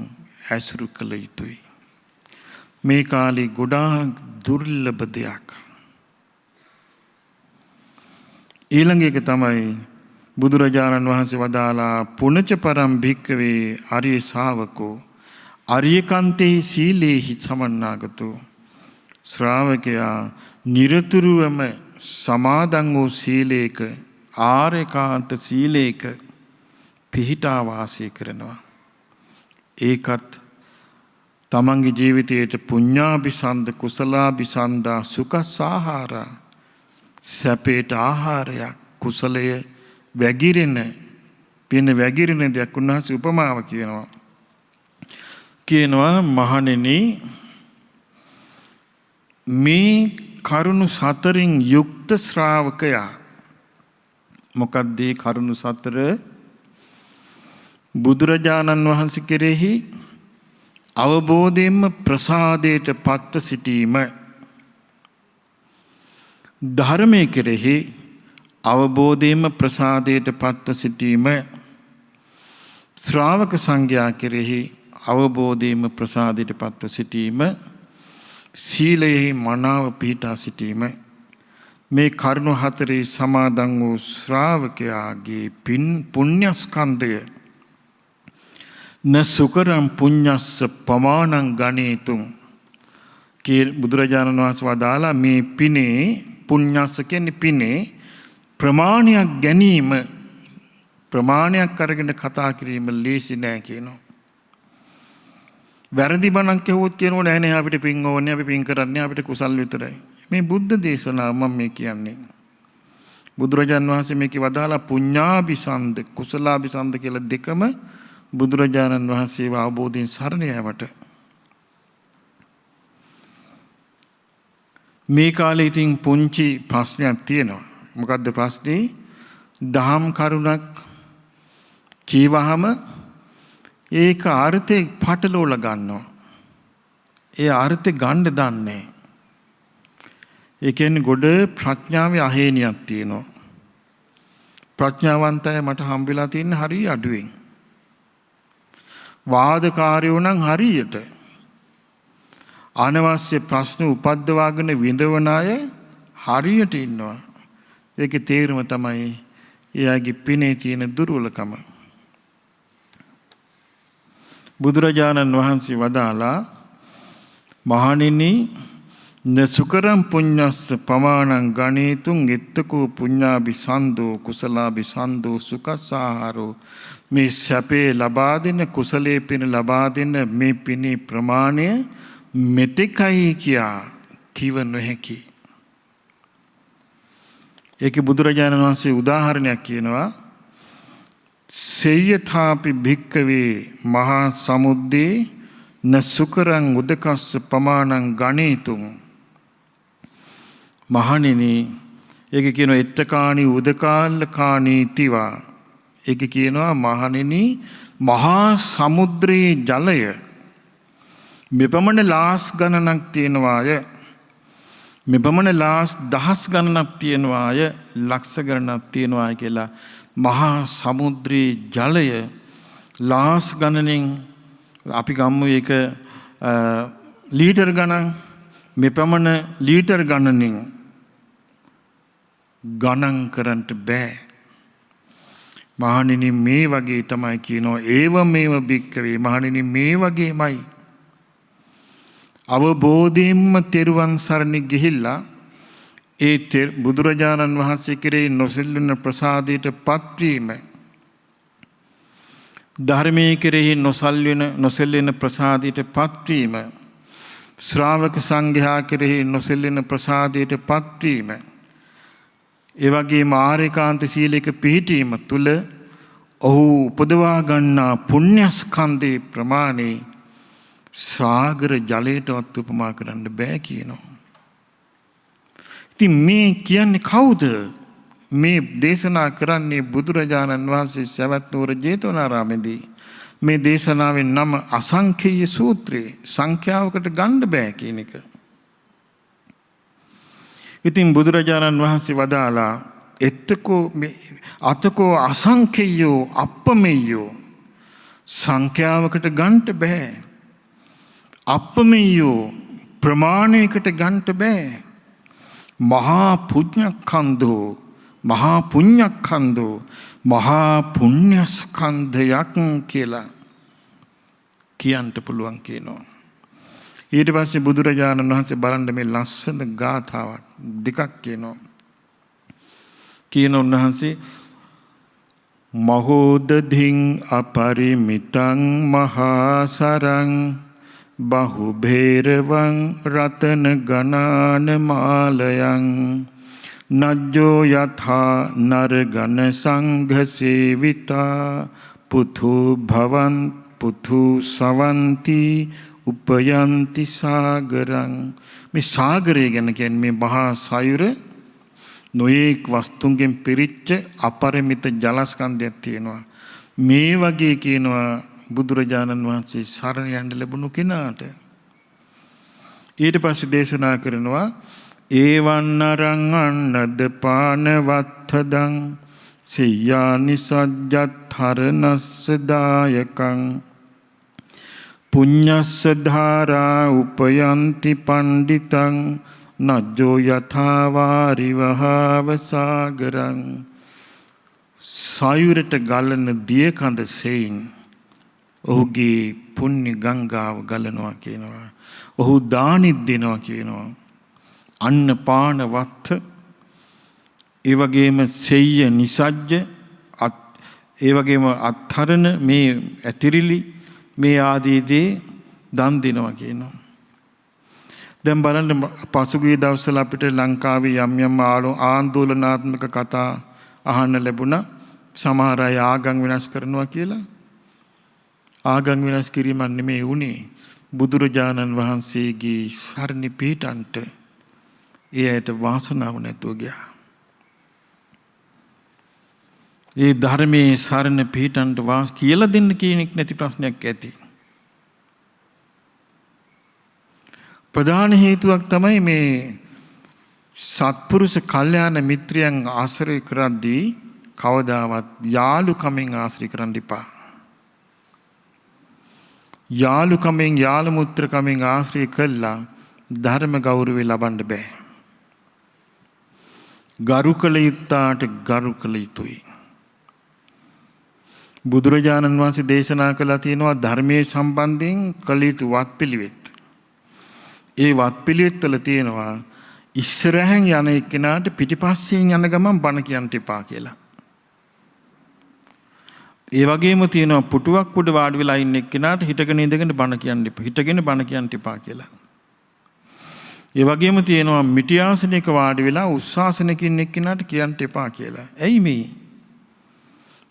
ඇසුරු කළ යුතුයි. මේ කාලේ ගොඩාක් දුර්ලභ දෙයක්. ඊළඟ එක තමයි බුදුරජාණන් වහන්සේ වදාලා පුනච පරම් භික්කවේ ආර්ය ශාවකෝ ආර්යකාන්තේ සීලේහි සමන්නාගතෝ ශ්‍රාවකයා නිරතුරුවම සමාදන් වූ සීලේක ආර්යකාන්ත සීලේක පිහිටා වාසය කරනවා. ඒකත් තමන්ගේ ජීවිතයට පුඤ්ඤාභිසන්ද කුසලාභිසන්දා සුඛසාහාරා සැපේට ආහාරයක් කුසලය වැగిරෙන පින වැగిරෙන දෙයක් උන්වහන්සේ උපමාව කියනවා මහණෙනි මේ කරුණු සතරින් යුක්ත ශ්‍රාවකයා මොකක්ද මේ කරුණු සතර? බුදුරජාණන් වහන්සේ කෙරෙහි අවබෝධයෙන්ම ප්‍රසාදයට පත්ව සිටීම, ධර්මයේ කෙරෙහි අවබෝධයෙන්ම ප්‍රසාදයට පත්ව සිටීම, ශ්‍රාවක සංඝයා කෙරෙහි අවබෝධයෙන්ම ප්‍රසාදයට පත්ව සිටීම, සීලයෙහි මනාව පිහිටා සිටීම, මේ කරුණු හතරේ සමාදන් වූ ශ්‍රාවකයාගේ පුණ්‍යස්කන්ධය න සුකරම් පුඤ්ඤස්ස පමාණං ගණේතුං බුදුරජාණන් වහන්සේ වදාලා මේ පිනේ පුඤ්ඤස්ස කියන්නේ පිනේ ප්‍රමාණයක් ගැනීම, ප්‍රමාණයක් අරගෙන කතා කිරීම ලේසි නෑ කියනවා. වැරදි බණක් කියවුවොත් කියනවා නෑ නෑ අපිට පින් ඕනේ, අපි පින් කරන්නේ අපිට කුසල් විතරයි. මේ බුද්ධ දේශනාව මම මේ කියන්නේ. බුදුරජාණන් වහන්සේ මේකේ වදාලා පුඤ්ඤාභිසන්ද කුසලාභිසන්ද කියලා දෙකම බුදුරජාණන් වහන්සේව අවබෝධයෙන් සරණ යාමට. මේ කාලේ ඉතින් පුංචි ප්‍රශ්නයක් තියෙනවා. මොකද්ද ප්‍රශ්නේ? දහම් කරුණක් කීවහම ඒක අර්ථේ පටලවලා ගන්නවා. ඒ අර්ථේ ගන්න දන්නේ. ඒ කියන්නේ ගොඩ ප්‍රඥාවේ අහේනියක් තියෙනවා. ප්‍රඥාවන්තය මට හම්බෙලා තියෙන හරිය අඩුවෙන්. වාදකාරයෝ නම් හරියට අනවශ්‍ය ප්‍රශ්න උපද්දවාගෙන විඳවන අය හරියට ඉන්නවා. ඒකේ තේරුම තමයි එයාගේ පිනේ තියෙන දුර්වලකම. බුදුරජාණන් වහන්සේ වදාලා මහණෙනි නසුකරම් පුඤ්ඤස්ස පමාණං ගණේතුං එත්තකෝ පුඤ්ඤාභිසන්දෝ කුසලාභිසන්දෝ සුඛසාහාරෝ මේ සැපේ ලබා දෙන කුසලයේ පින ලබා දෙන මේ පිනේ ප්‍රමාණය මෙතෙකයි කියා කිව නොහැකි. ඒකේ බුදුරජාණන් වහන්සේ උදාහරණයක් කියනවා. සේයථාපි භික්කවේ මහා සමුද්දේ නසුකරං උදකස්ස පමාණං ගණේතුං මහණෙනි ඒක කියනවා එත්තකාණි උදකාල්ලකාණී තිවා. ඒක කියනවා මහණෙනි මහා සමුද්‍රයේ ජලය මෙපමණ ලාස් ගණනක් තියෙනවාය. මේ බමණ ලාස් දහස් ගණනක් තියෙනවා අය ලක්ෂ ගණනක් තියෙනවා කියලා මහා සමුද්‍රයේ ජලය ලාස් ගණනින් අපි ගම්මු ඒක ලීටර් ගණන් මේ ප්‍රමණ ලීටර් ගණනින් ගණන් කරන්න බෑ. මහණෙනි මේ වගේ තමයි කියනවා ඒව මේව බික්කවේ මහණෙනි මේ වගේමයි අවබෝධයෙන්ම තෙරුවන් සරණ ගිහිල්ලා ඒ බුදුරජාණන් වහන්සේ කෙරෙහි නොසෙල්වෙන ප්‍රසාදයට පත්වීම ධර්මයේ කෙරෙහි නොසෙල්වෙන ප්‍රසාදයට පත්වීම ශ්‍රාවක සංඝයා කෙරෙහි නොසෙල්වෙන ප්‍රසාදයට පත්වීම ඒ වගේම ආරේකාන්ත සීලයක පිහිටීම තුළ ඔහු උපදවා ගන්නා පුණ්‍යස්කන්ධේ ප්‍රමාණය සාගර ජලයටවත් උපමා කරන්න බෑ කියනවා. ඉතින් මේ කියන්නේ කවුද? මේ දේශනා කරන්නේ බුදුරජාණන් වහන්සේ සවැත් නුවර ජේතවනාරාමේදී. මේ දේශනාවෙන් නම අසංඛේය සූත්‍රයේ සංඛ්‍යාවකට ගන්න බෑ කියන එක. ඉතින් බුදුරජාණන් වහන්සේ වදාලා අතකෝ අසංඛේයෝ අප්පමෙය්‍යෝ සංඛ්‍යාවකට ගන්න බෑ. අප්පමෙය්‍යෝ ප්‍රමාණයකට ගන්න බෑ. මහා පුඤ්ඤක්ඛන්ධෝ මහා පුඤ්ඤක්ඛන්ධෝ මහා පුඤ්ඤස්කන්ධයක් කියලා කියන්න පුළුවන් කියනවා. ඊට පස්සේ බුදුරජාණන් වහන්සේ බලන්න මේ ලස්සන ගාථාවක් දෙකක් කියනවා. කියන උන්වහන්සේ මහෝදධින් අපරිමිතං මහාසරං බහුභේරවං රතන ගණාන මාලයන් නජ්ජෝ යථා නරගන සංඝ සේවිතා පුතු භවන් පුතු සවන්ති උපයන්ති සාගරං. මේ සාගරය ගැන කියන්නේ මේ මහා සයුර නොයෙක් වස්තුන්ගෙන් පිරිච්ච අපරිමිත ජලස්කන්ධයක් තියෙනවා. මේ වගේ කියනවා බුදුරජාණන් වහන්සේ සරණ යන්න ලැබුණු කෙනාට. ඊට පස්සේ දේශනා කරනවා ඒවන්නරං අන්නද පානවත්තදං සියානි සජ්ජත්හරනස්ස දායකං පුඤ්ඤස්ස ධාරා උපයන්ති පණ්ඩිතං නජ්ජෝ යථාවාරිවහව සාගරං. සයුරට ගලන දිය කඳ සෙයින් ඔහුගේ පුණ්‍ය ගංගාව ගලනවා කියනවා. ඔහු දානිත් දෙනවා කියනවා. අන්න පාන වත්ත ඒ වගේම සෙය්‍ය නිසජ්ජ ඒ වගේම අත්හරණ මේ ඇතිරිලි මේ ආදී දේ දන් දෙනවා කියනවා. දැන් බලන්න පසුගිය දවස්වල අපිට ලංකාවේ යම් යම් ආందోලනාත්මක කතා අහන්න ලැබුණා. සමහර අය ආගම් වෙනස් කරනවා කියලා. ආගම් වෙනස් කිරීමක් නෙමෙයි උනේ. බුදුරජාණන් වහන්සේගේ සරණ පිහිටන්ට ඒ ඇයට වාසනාව නැතුව ගියා. ඒ ධර්මයේ සරණ පිහිටන්ට කියලා දෙන්න කෙනෙක් නැති ප්‍රශ්නයක් ඇති. ප්‍රධාන හේතුවක් තමයි මේ සත්පුරුෂ කල්යාණ මිත්‍රයන් ආශ්‍රය කරද්දී කවදාවත් යාළුකමෙන් ආශ්‍රය කරන්න එපා. යාළුකමෙන් යාළු මුත්‍රකමෙන් ආශ්‍රය කළා ධර්ම ගෞරවය ලබන්න බෑ. ගරු කළ යුත්තාට ගරු කළ යුතුයි. බුදුරජාණන් වහන්සේ දේශනා කළා තියෙනවා ධර්මයේ සම්බන්ධයෙන් කළ යුතු වත්පිළිවෙත්. ඒ වත්පිළිවෙත් වල තියෙනවා ඉස්සරහෙන් යන එක්කෙනාට පිටිපස්සෙන් යන ගමන් බණ කියන්න එපා කියලා. ඒ වගේම තියෙනවා පුටුවක් උඩ වාඩි වෙලා ඉන්න එක්කෙනාට හිටගෙන ඉඳගෙන බණ කියන්න එපා. හිටගෙන බණ කියන්න එපා කියලා. ඒ වගේම තියෙනවා මිටි ආසනයක වාඩි වෙලා උස්සාසනයක ඉන්න එක්කෙනාට කියන්න එපා කියලා. ඇයි මේ?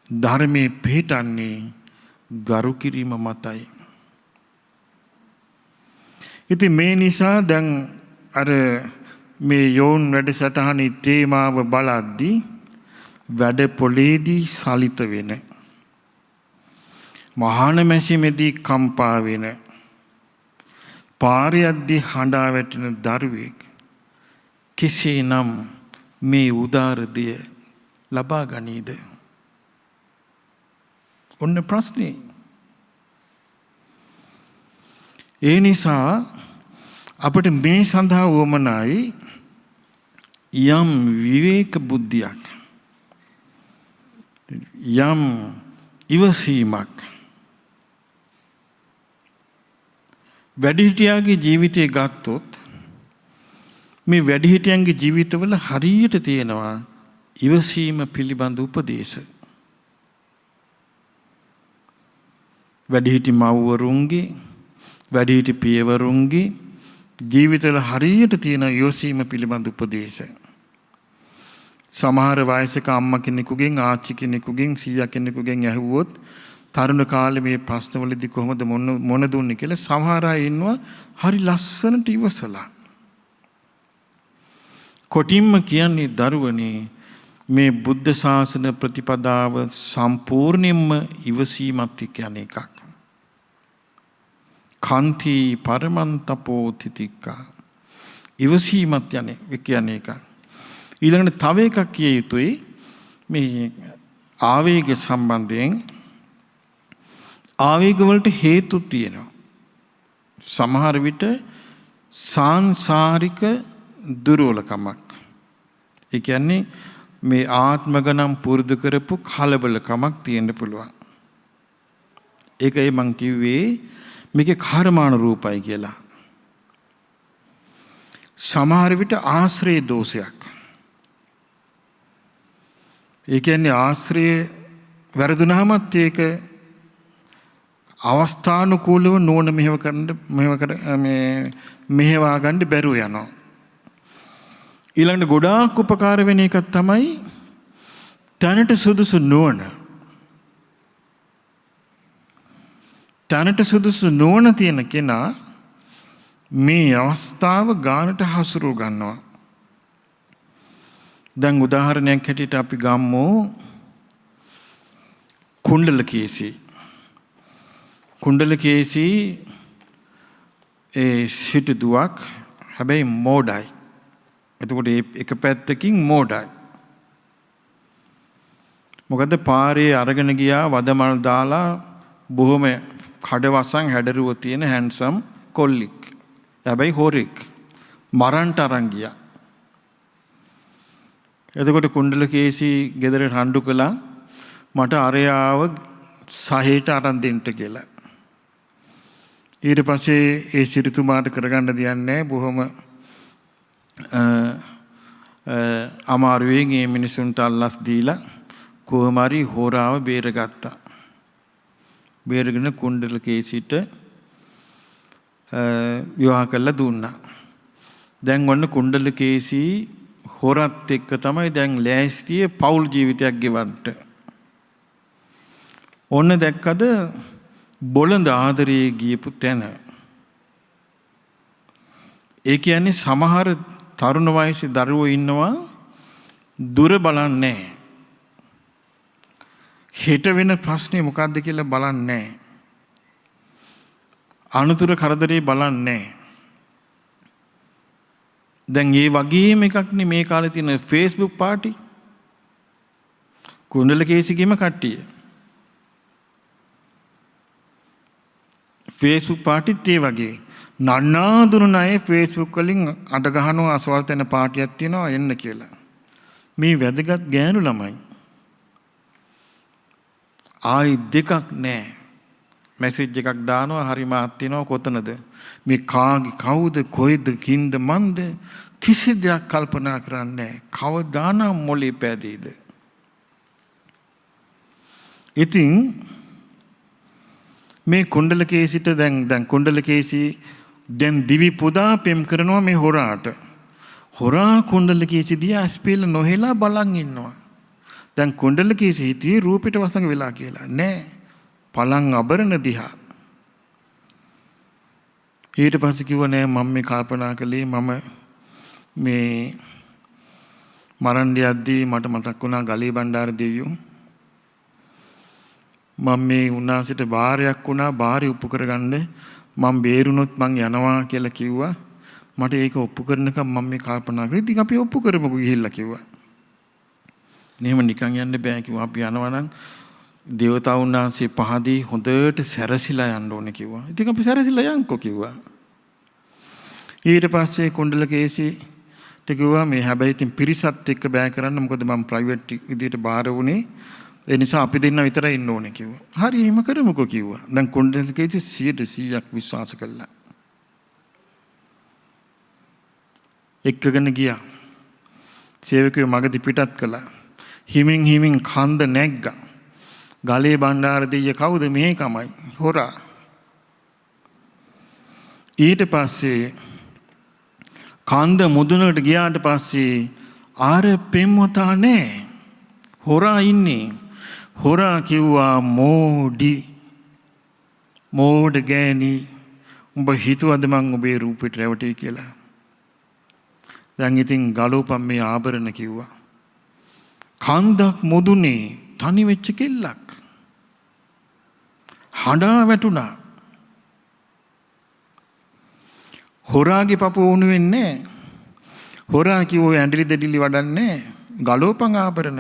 ධර්මයේ පිහිටන්නේ ගරු කිරීම මතයි. ඉතින් මේ නිසා දැන් අර මේ යෝන් වැඩසටහනේ තේමාව බලද්දී වැඩ පොලේදී සලිත වෙන මහාන මැසිමේදී කම්පා වෙන පාරියද්දී හඬා වැටෙන දරුවෙක් කෙසේනම් මේ උදාර දෙය ලබා ගනීද? ඔන්න ප්‍රශ්නේ. ඒ නිසා අපිට මේ සඳහා වමනයි යම් විවේක බුද්ධියක්, යම් ඉවසීමක්. වැඩිහිටියාගේ ජීවිතය ගත්තොත් මේ වැඩිහිටියන්ගේ ජීවිතවල හරියට තියෙනවා ඉවසීම පිළිබඳ උපදේශ. වැඩිහිටි මව්වරුන්ගේ, වැඩිහිටි පියවරුන්ගේ ජීවිතවල හරියට තියෙන ඉවසීම පිළිබඳ උපදේශ. සමහර වයසක අම්මා කෙනෙකුගෙන්, ආච්චි කෙනෙකුගෙන්, සීයා කෙනෙකුගෙන් ඇහුවොත් තරුණ කාලේ මේ ප්‍රශ්නවලදී කොහොමද මොන දුන්නේ කියලා සමහර අය ඉන්නවා හරි ලස්සනට ඉවසලා. කොටින්ම කියන්නේ දරුවනේ මේ බුද්ධ ශාසන ප්‍රතිපදාව සම්පූර්ණයෙන්ම ඉවසීමත් එක්ක යන එකක්. කාන්ති පරමන්තපෝ තිතික්කා. ඉවසීමත් යන එකක්. ඊළඟට තව එකක් කිය යුතුයි මේ ආවේග සම්බන්ධයෙන්. ආවේග වලට හේතු තියෙනවා. සමහර විට සාංසාරික දුර්වලකමක්. ඒ කියන්නේ මේ ආත්ම ගණන් පුරුදු කරපු කලබලකමක් තියෙන්න පුළුවන්. ඒකයි මං කිව්වේ මේකේ කර්මානුරූපයි කියලා. සමහර විට ආශ්‍රය දෝෂයක්. ඒ කියන්නේ ආශ්‍රය වැරදුනහමත් ඒක අවස්ථානුකූලව නෝන මෙහෙවා ගන්න බැරුව යනවා. ඊළඟට ගොඩාක් උපකාර වෙන එකක් තමයි තැනට සුදුසු නුවණ. තැනට සුදුසු නුවණ තියෙන කෙනා මේ අවස්ථාව ගානට හසුරුව ගන්නවා. දැන් උදාහරණයක් හැටියට අපි ගමු කුණ්ඩලකේසි. කුණ්ඩලකේසි ඒ සිටු දුවක්, හැබැයි මෝඩයි. එතකොට එක පැත්තකින් මෝඩයි. මොකද පාරේ අරගෙන ගියා වදමල් දාලා බොහොම කඩවසන් හැඩරුව තියෙන හැන්සම් කොල්ලික්. හැබැයි හොරෙක්. මරන්ට අරන් ගියා. එතකොට කුණ්ඩලකේසි ගෙදර රණ්ඩු කළා මට අරයාව සහේට අරන් දෙන්න කියලා. ඊට පස්සේ ඒ සිරිතුමාට කරගන්න දෙයක් නැහැ. බොහොම අමාරුවෙන් මේ මිනිසුන්ට අල්ලස් දීලා කොහොම හරි හොරාව බේරගත්තා. බේරගෙන කුණ්ඩලකේසිට විවාහ කරලා දුන්නා. දැන් ඔන්න කුණ්ඩලකේසි හොරත් එක්ක තමයි දැන් ලෑස්තියේ පෞල් ජීවිතයක් ගෙවන්න. ඔන්න දැක්කද බොළඳ ආදරේ ගියපු තැන. ඒ කියන්නේ සමහර තරුණ වයසේ දරුවෝ ඉන්නවා දුර බලන්නේ නැහැ. හෙට වෙන ප්‍රශ්නේ මොකද්ද කියලා බලන්නේ නැහැ. අනුතර කරදරේ බලන්නේ නැහැ. දැන් ඒ වගේම එකක් නේ මේ කාලේ තියෙන Facebook පාටි. කුණ්ඩලකේසිගේම කට්ටිය. Facebook පාටිත් ඒ වගේ. නන්නාඳුන අය Facebook වලින් අඩ ගහනවා අසවල් තැන පාටියක් තියෙනවා එන්න කියලා. මේ වැදගත් ගෑනු ළමයි. ආයි දෙකක් නැහැ. මැසේජ් එකක් දානවා හරි මාත් තියනවා කොතනද? මේ කාගේ කවුද කොයිද කින්ද මන්ද කිසි දෙයක් කල්පනා කරන්නේ නැහැ. කවදානම් මොලේ පෑදෙයිද? ඉතින් මේ කුණ්ඩලකේසිට දැන් කුණ්ඩලකේසි දැන් දිවි පුදා පෙම් කරනවා මේ හොරාට. හොරා කුණ්ඩලකේසි දිහා ස්පීල් නොහෙලා බලන් ඉන්නවා. දැන් කුණ්ඩලකේසි හිතුවේ රූපෙට වසඟ වෙලා කියලා. නෑ. පලං අබරණ දිහා. ඊට පස්සේ කිව්වා නෑ මම මේ කල්පනා කළේ මම මේ මරන්න යද්දී මට මතක් වුණා ගලේ බණ්ඩාර දෙවියෝ. මම මේ උන්වහන්සේට බාරයක් වුණා බාරේ උපු කරගන්න මම බේරුණොත් මං යනවා කියලා කිව්වා. මට ඒක ඔප්පු කරනකම් මම මේ කල්පනා කරේ ඉතින් අපි ඔප්පු කරමුකෝ ගිහිල්ලා කිව්වා. එහෙම නිකන් යන්න බෑ කිව්වා. අපි යනවා නම් දේවතාවුන් වහන්සේ පහදී හොඳට සැරසිලා යන්න ඕනේ කිව්වා. ඉතින් අපි සැරසිලා යන්කෝ කිව්වා. ඊට පස්සේ කොණ්ඩලකේසිට කිව්වා මේ හැබැයි ඉතින් පිරිසත් එක්ක බෑ කරන්න මොකද මම ප්‍රයිවට් විදියට බාර වුණේ. ඒ නිසා අපි දෙන්න විතරයි ඉන්න ඕනේ කිව්වා. හරි එහෙම කරමුකෝ කිව්වා. දැන් කොණ්ඩලකේසි 100% විශ්වාස කළා. එක්කගෙන ගියා. සේවකයෝ මගදී පිටත් කළා. හිමින් කන්ද නැග්ගා. ගලේ බණ්ඩාර දෙයිය කවුද මේ කමයි හොරා. ඊට පස්සේ කන්ද මුදුනට ගියාට පස්සේ ආර පෙම්වතා නෑ. හොරා ඉන්නේ. හොරා කිව්වා මෝඩ ගෑණි උඹ හිතුවද මං ඔබේ රූපෙට රැවටේ කියලා. දැන් ඉතින් ගලෝපම් මේ ආභරණ කිව්වා. කන්දක් මුදුනේ තනි වෙච්ච කෙල්ලක්. හඬා වැටුණා. හොරාගේ පපුව උණු වෙන්නේ. හොරා කිව්වෝ ඇඬිලි දෙඩිලි වඩන්නේ ගලෝපම් ආභරණ.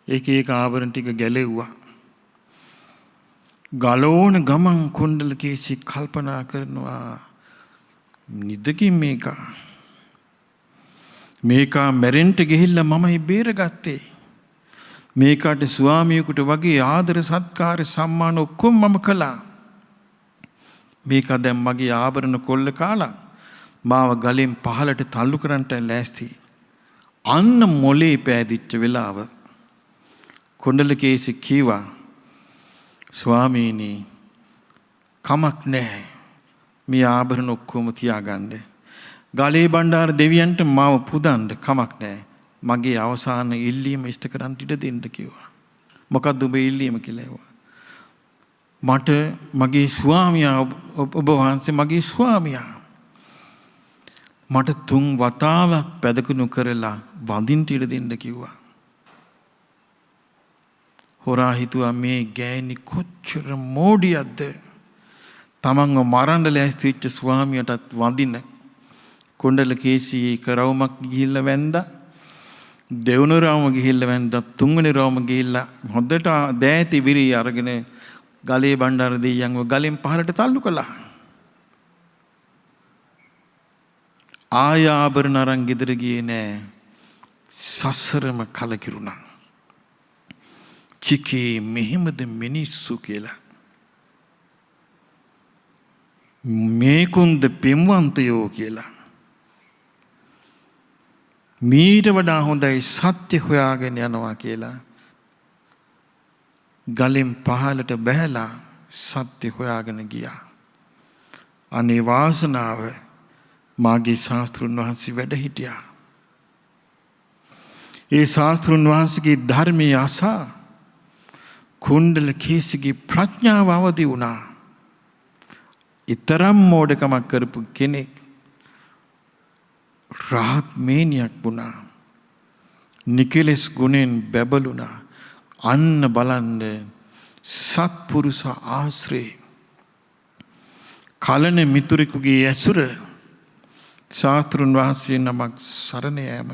එක ආභරණ ටික ගැලෙව්වා. ගලෝන ගමන් කොණ්ඩලකේසි කල්පනා කරනවා නිදකින් මේකා මැරෙන්ට ගිහිල්ලා මමයි බේරගත්තේ. මේකට ස්වාමියෙකුට වගේ ආදර සත්කාර සම්මාන ඔක්කොම මම කළා. මේක දැන් මගේ ආභරණ කොල්ල කාලා මාව ගලෙන් පහලට තල්ලු කරන්නට ලෑස්ති. අන්න මොලේ පෑදිච්ච වෙලාව කොණ්ඩලකේසි කීවා ස්වාමීනි කමක් නැහැ. මේ ආභරණ ඔක්කොම තියාගන්න. ගලේ බණ්ඩාර දෙවියන්ට මාව පුදන්න කමක් නැහැ. මගේ අවසාන ඉල්ලීම ඉෂ්ට කරන්න ඉඩ දෙන්න කිව්වා. මොකක්ද ඔබේ ඉල්ලීම කියලා ඇහුවා. මට මගේ ස්වාමියා ඔබ වහන්සේ මගේ ස්වාමියා මට 3 වතාවක් පැදකුණු කරලා වඳින්න ඉඩ දෙන්න කිව්වා. හොරා හිතුවා මේ ගෑණි කොච්චර මෝඩියක්ද. තමන්ව මරන්න ලෑස්ති වෙච්ච ස්වාමියාටත් වඳින. කොණ්ඩලකේසි කරවමක් ගිහිල්ලා වැන්දා. දෙවන රවම ගිහිල්ලා වැන්දා. තුන්වෙනි රවම ගිහිල්ලා හොඳට දෑති විරි අරගෙන ගලේ බණ්ඩාර දෙයියන්ව ගලෙන් පහලට තල්ලු කළා. ආය ආභරණ අරන් ගෙදර ගියේ නෑ. සසරම කලකිරුණා. චිකේ මෙහෙමද මිනිස්සු කියලා. මේකුන්ද පෙම්වන්තයෝ කියලා. මීට වඩා හොඳයි සත්‍ය හොයාගෙන යනවා කියලා. ගලෙන් පහලට බැහැලා සත්‍ය හොයාගෙන ගියා. අනේ වාසනාව මාගේ ශාස්ත්‍රුන් වහන්සේ වැඩ හිටියා. ඒ ශාස්ත්‍රුන් වහන්සේගේ ධර්මයේ අසා කොණ්ඩලකේසිගේ ප්‍රඥාව අවදි වුණා. ඊතරම් මෝඩකමක් කරපු කෙනෙක් රහත් මේනියක් වුණා. නිකලස් ගුණෙන් බැබළුණා. අන්න බලන්න සත්පුරුෂ ආශ්‍රේ කලන මිතුරෙකුගේ ඇසුර ශාස්ත්‍රුන් වහන්සේ නමක් සරණ යෑම.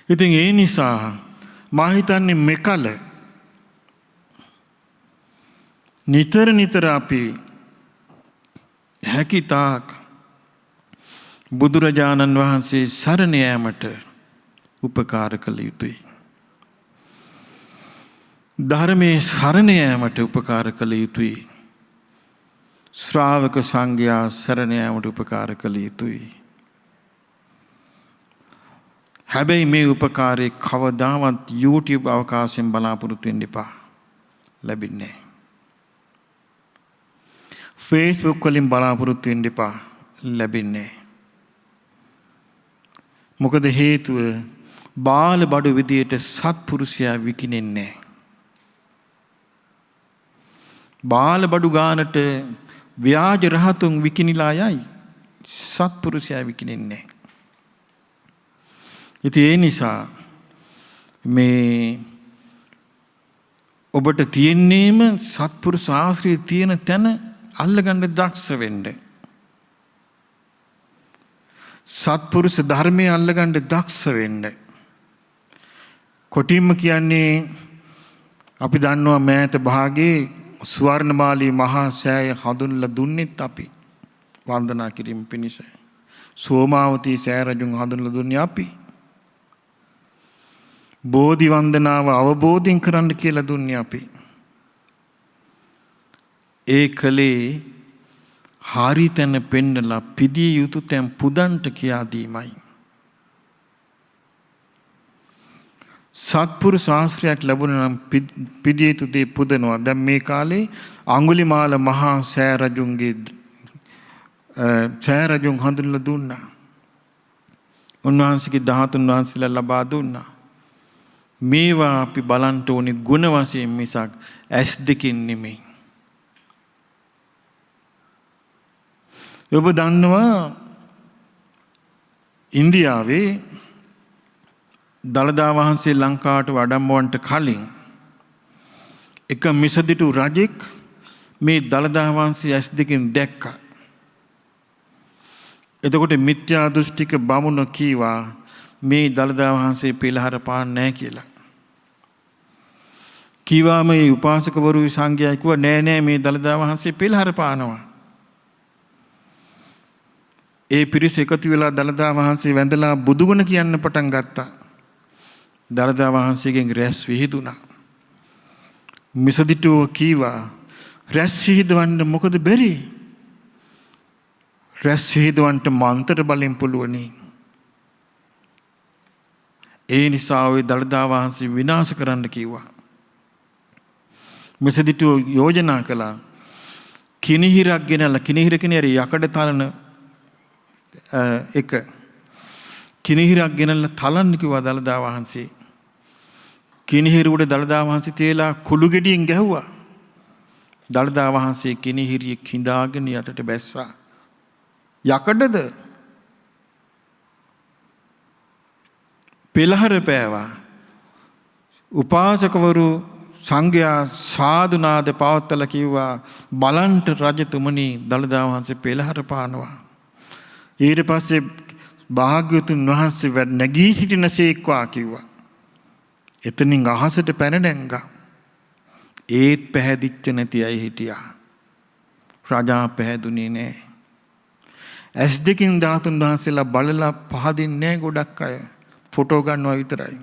ඉතින් ඒ නිසා මා හිතන්නේ මෙකල නිතර අපි හැකිතාක් බුදුරජාණන් වහන්සේ සරණ යාමට උපකාර කළ යුතුයි. ධර්මයේ සරණ යාමට උපකාර කළ යුතුයි. ශ්‍රාවක සංඝයා සරණ යාමට උපකාර කළ යුතුයි. හැබැයි මේ උපකාරයේ කවදාවත් YouTube අවකාශයෙන් බලාපොරොත්තු වෙන්න එපා. ලැබෙන්නේ නැහැ. Facebook වලින් බලාපොරොත්තු වෙන්න එපා. ලැබෙන්නේ නැහැ. මොකද හේතුව බාල බඩු විදියට සත්පුරුෂයා විකිනෙන්නේ නැහැ. බාල බඩු ගානට ව්‍යාජ රහතුන් විකිනිලා යයි. සත්පුරුෂයා විකිනෙන්නේ නැහැ. ඉතින් ඒ නිසා මේ ඔබට තියෙන්නේම සත්පුරුෂ ආශ්‍රය තියෙන තැන අල්ලගන්න දක්ෂ වෙන්න. සත්පුරුෂ ධර්මයේ අල්ලගන්න දක්ෂ වෙන්න. කොටින්ම කියන්නේ අපි දන්නවා මෑත භාගයේ ස්වර්ණමාලී මහා සෑය හඳුන්ලා දුන්නෙත් අපි වන්දනා කිරීම පිණිස. සෝමාවතී සෑ රජුන් හඳුන්ලා දුන්නේ අපි. බෝධි වන්දනාව අවබෝධයෙන් කරන්න කියලා දුන්නේ අපි. ඒ කලේ හරි තැන පෙන්නලා පිදිය යුතු තැන් පුදන්ට කියා දීමයි. සත්පුරුෂ ආශ්‍රයයක් ලැබුණා නම් පිදිය යුතු දේ පුදනවා. දැන් මේ කාලේ අඟුලිමාල මහා සෑ රජුන්ගේ සෑ රජුන් හඳුන්ලා දුන්නා. උන්වහන්සේගේ 13 වහන්සේලා ලබා දුන්නා. මේවා අපි බලන්න ඕනේ ගුණ වශයෙන් මිසක් ඇස් දෙකින් නෙමෙයි. ඔබ දන්නවා ඉන්දියාවේ දළදා වහන්සේ ලංකාවට වඩම්මවන්නට කලින් එක මිසදිටු රජෙක් මේ දළදා වහන්සේ ඇස් දෙකින් දැක්කා. එතකොට මිත්‍යා දෘෂ්ටික බමුණ කීවා මේ දළදා වහන්සේ පෙළහර පාන්නේ නැහැ කියලා. කීවා මේ උපාසකවරු සංඝයා කිව්වා නෑ නෑ මේ දළදා වහන්සේ පෙළහර පානවා. ඒ පිරිස එකතු වෙලා දළදා වහන්සේ වැඳලා බුදුගුණ කියන්න පටන් ගත්තා. දළදා වහන්සේගෙන් රැස් විහිදුණා. මිසදිටුව කීවා රැස් විහිදවන්න මොකද බැරි? රැස් විහිදවන්න මන්ත්‍ර බලෙන් පුළුවනි. ඒ නිසා ওই දළදා වහන්සේ විනාශ කරන්න කිව්වා. මිසදිටුව යෝජනා කළා කිනිහිරක් ගෙනල්ලා කිනිහිර කියන්නේ යකඩ තලන එක කිනිහිරක් ගෙනල්ලා තලන්න කිව්වා දළදා වහන්සේ. කිනිහිර උඩ දළදා වහන්සේ තියලා කුළු ගෙඩියෙන් ගැහුවා. දළදා වහන්සේ කිනිහිරිය කිඳාගෙන යටට බැස්සා. යකඩද පෙළහර පෑවා. උපාසකවරු සංඝයා සාදුනාද පවත්තලා කිව්වා බලන්ට රජතුමනි දළදා වහන්සේ පෙළහර පානවා. ඊට පස්සේ භාග්‍යවතුන් වහන්සේ නැගී සිටිනසේක්වා කිව්වා. එතනින් අහසට පැන නැංගා. ඒත් පැහැදිච්ච නැති අය හිටියා. රජා පැහැදුනේ නෑ. ඇස් දෙකින් 13 වහන්සේලා බලලා පහදින්නේ නෑ ගොඩක් අය. ෆොටෝ ගන්නවා විතරයි.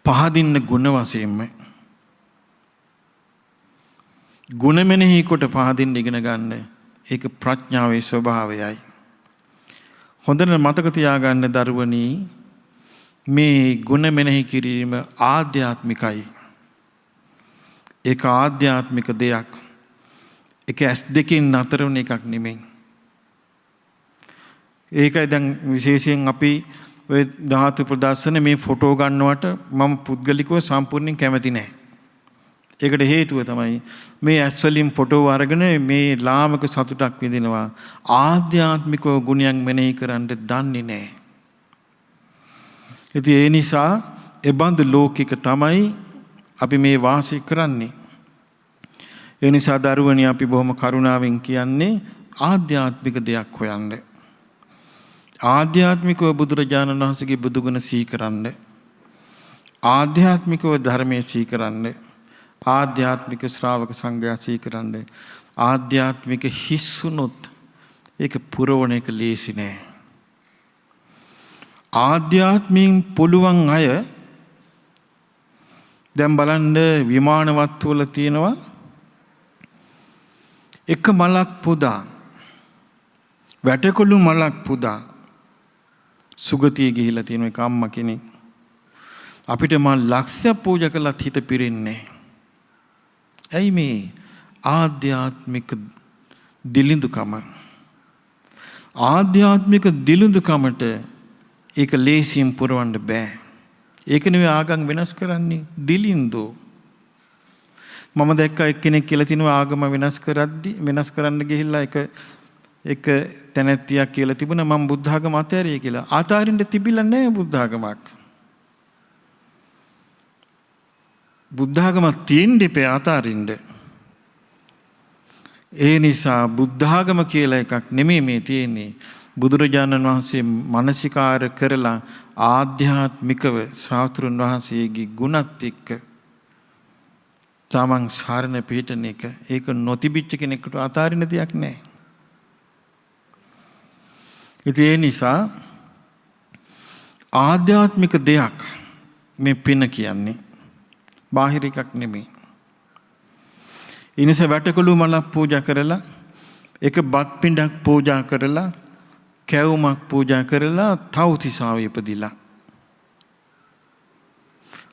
පහදින්න ගුණ වශයෙන්ම. ගුණ මෙනෙහි කොට පහදින්න ඉගෙන ගන්න. ඒක ප්‍රඥාවේ ස්වභාවයයි. හොඳට මතක තියාගන්න දරුවනි මේ ගුණ මෙනෙහි කිරීම ආධ්‍යාත්මිකයි. ඒක ආධ්‍යාත්මික දෙයක්. ඒක ඇස් දෙකෙන් නතර වෙන එකක් නෙමෙයි. ඒකයි දැන් විශේෂයෙන් අපි ඔය ධාතු ප්‍රදර්ශන මේ ෆොටෝ ගන්නවට මම පුද්ගලිකව සම්පූර්ණයෙන් කැමති නැහැ. ඒකට හේතුව තමයි මේ ඇස් වලින් ෆොටෝ අරගෙන මේ ලාමක සතුටක් විඳිනවා. ආධ්‍යාත්මික ගුණයන් මෙනෙහි කරන්න දන්නේ නැහැ. ඉතින් ඒ නිසා එබඳු ලෝකික තමයි අපි මේ වාසය කරන්නේ. ඒ නිසා දරුවනි අපි බොහොම කරුණාවෙන් කියන්නේ ආධ්‍යාත්මික දෙයක් හොයන්න. ආධ්‍යාත්මිකව බුදුරජාණන් වහන්සේගේ බුදුගුණ සිහි කරන්න. ආධ්‍යාත්මිකව ධර්මයේ සිහි කරන්න. ආධ්‍යාත්මික ශ්‍රාවක සංඝයා සිහි කරන්න. ආධ්‍යාත්මික හිස්සුනොත් ඒක පුරවණ එක ලේසි නෑ. ආධ්‍යාත්මයෙන් පුළුවන් අය දැන් බලන්න විමානවත් වල තියෙනවා එක මලක් පුදා වැටකොළු මලක් පුදා සුගතිය ගිහිලා තියෙන එක අම්මා කෙනෙක්. අපිට මල් ලක්ෂයක් පූජා කළත් හිත පිරෙන්නේ. ඇයි මේ ආධ්‍යාත්මික දිලිඳුකම? ආධ්‍යාත්මික දිලිඳුකමට ඒක ලේසියෙන් පුරවන්න බෑ. ඒක නෙවෙයි ආගම් වෙනස් කරන්නේ දිලිඳු. මම දැක්ක එක්කෙනෙක් කියලා තිනවා ආගම වෙනස් කරන්න ගිහිල්ලා එක තැනැත්තියක් කියලා තිබුණා මම බුද්ධ ආගම අතෑරිය කියලා. අතාරින්න තිබිලා නැහැ බුද්ධ ආගමක්. බුද්ධ ආගමක් තියෙන්න ඉපේ අතාරින්න. ඒ නිසා බුද්ධ ආගම කියලා එකක් නෙමෙයි මේ තියෙන්නේ. බුදුරජාණන් වහන්සේ මානසිකාර කරලා ආධ්‍යාත්මිකව ශාස්ත්‍රුන් වහන්සේගේ ගුණත් එක්ක තමන් සරණ පිහිටන එක ඒක නොතිබිච්ච කෙනෙකුට අතාරින දෙයක් නෑ. ඉතින් ඒ නිසා ආධ්‍යාත්මික දෙයක් මේ පින කියන්නේ බාහිර එකක් නෙමෙයි. ඉනිස වැටකොළු මලක් පූජා කරලා එක බත් පිඬක් පූජා කරලා කැවුමක් පූජා කරලා තව්තිසාව ඉපදිලා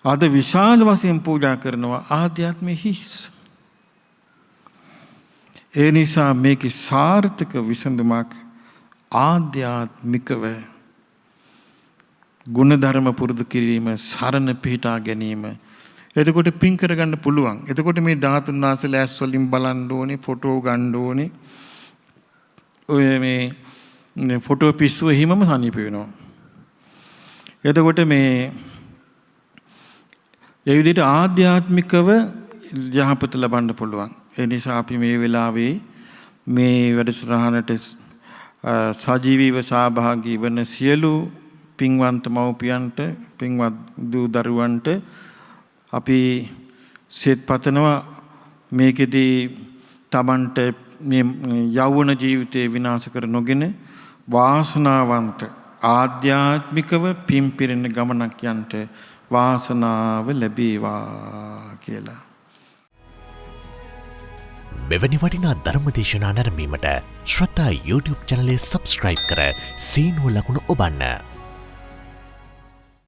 අද විශාල වශයෙන් පූජා කරනවා ආධ්‍යාත්මයේ හිස්. ඒ නිසා මේකේ සාර්ථක විසඳුමක් ආධ්‍යාත්මිකව ගුණධර්ම පුරුදු කිරීම සරණ පිහිටා ගැනීම. එතකොට පින් කරගන්න පුළුවන්. එතකොට මේ ධාතුන් වහන්සේලා ඇස් වලින් බලන්න ඕනේ, ෆොටෝ ගන්න ඕනේ. ඔය මේ ෆොටෝ පිස්සුව හිමම සනීප වෙනවා. එතකොට මේ ඒ විදිහට ආධ්‍යාත්මිකව යහපත ලබන්න පුළුවන්. ඒ නිසා අපි මේ වෙලාවේ මේ වැඩසටහනට සජීවීව සහභාගී වන සියලු පින්වන්ත මව්පියන්ට, පින්වත් දූ දරුවන්ට අපි සෙත් පතනවා මේකෙදී Tamanට මේ යෞවන ජීවිතේ විනාශ කර නොගෙන වාසනාවන්ත ආධ්‍යාත්මිකව පිම්පිරෙන ගමනක් යන්ට වාසනාව ලැබේවා කියලා. මෙවැනි වටිනා ධර්මදේශනා නැරඹීමට ශ්‍රද්ධා YouTube චැනලය සබ්ස්ක්‍රයිබ් කර සීනුව ලකුණ ඔබන්න.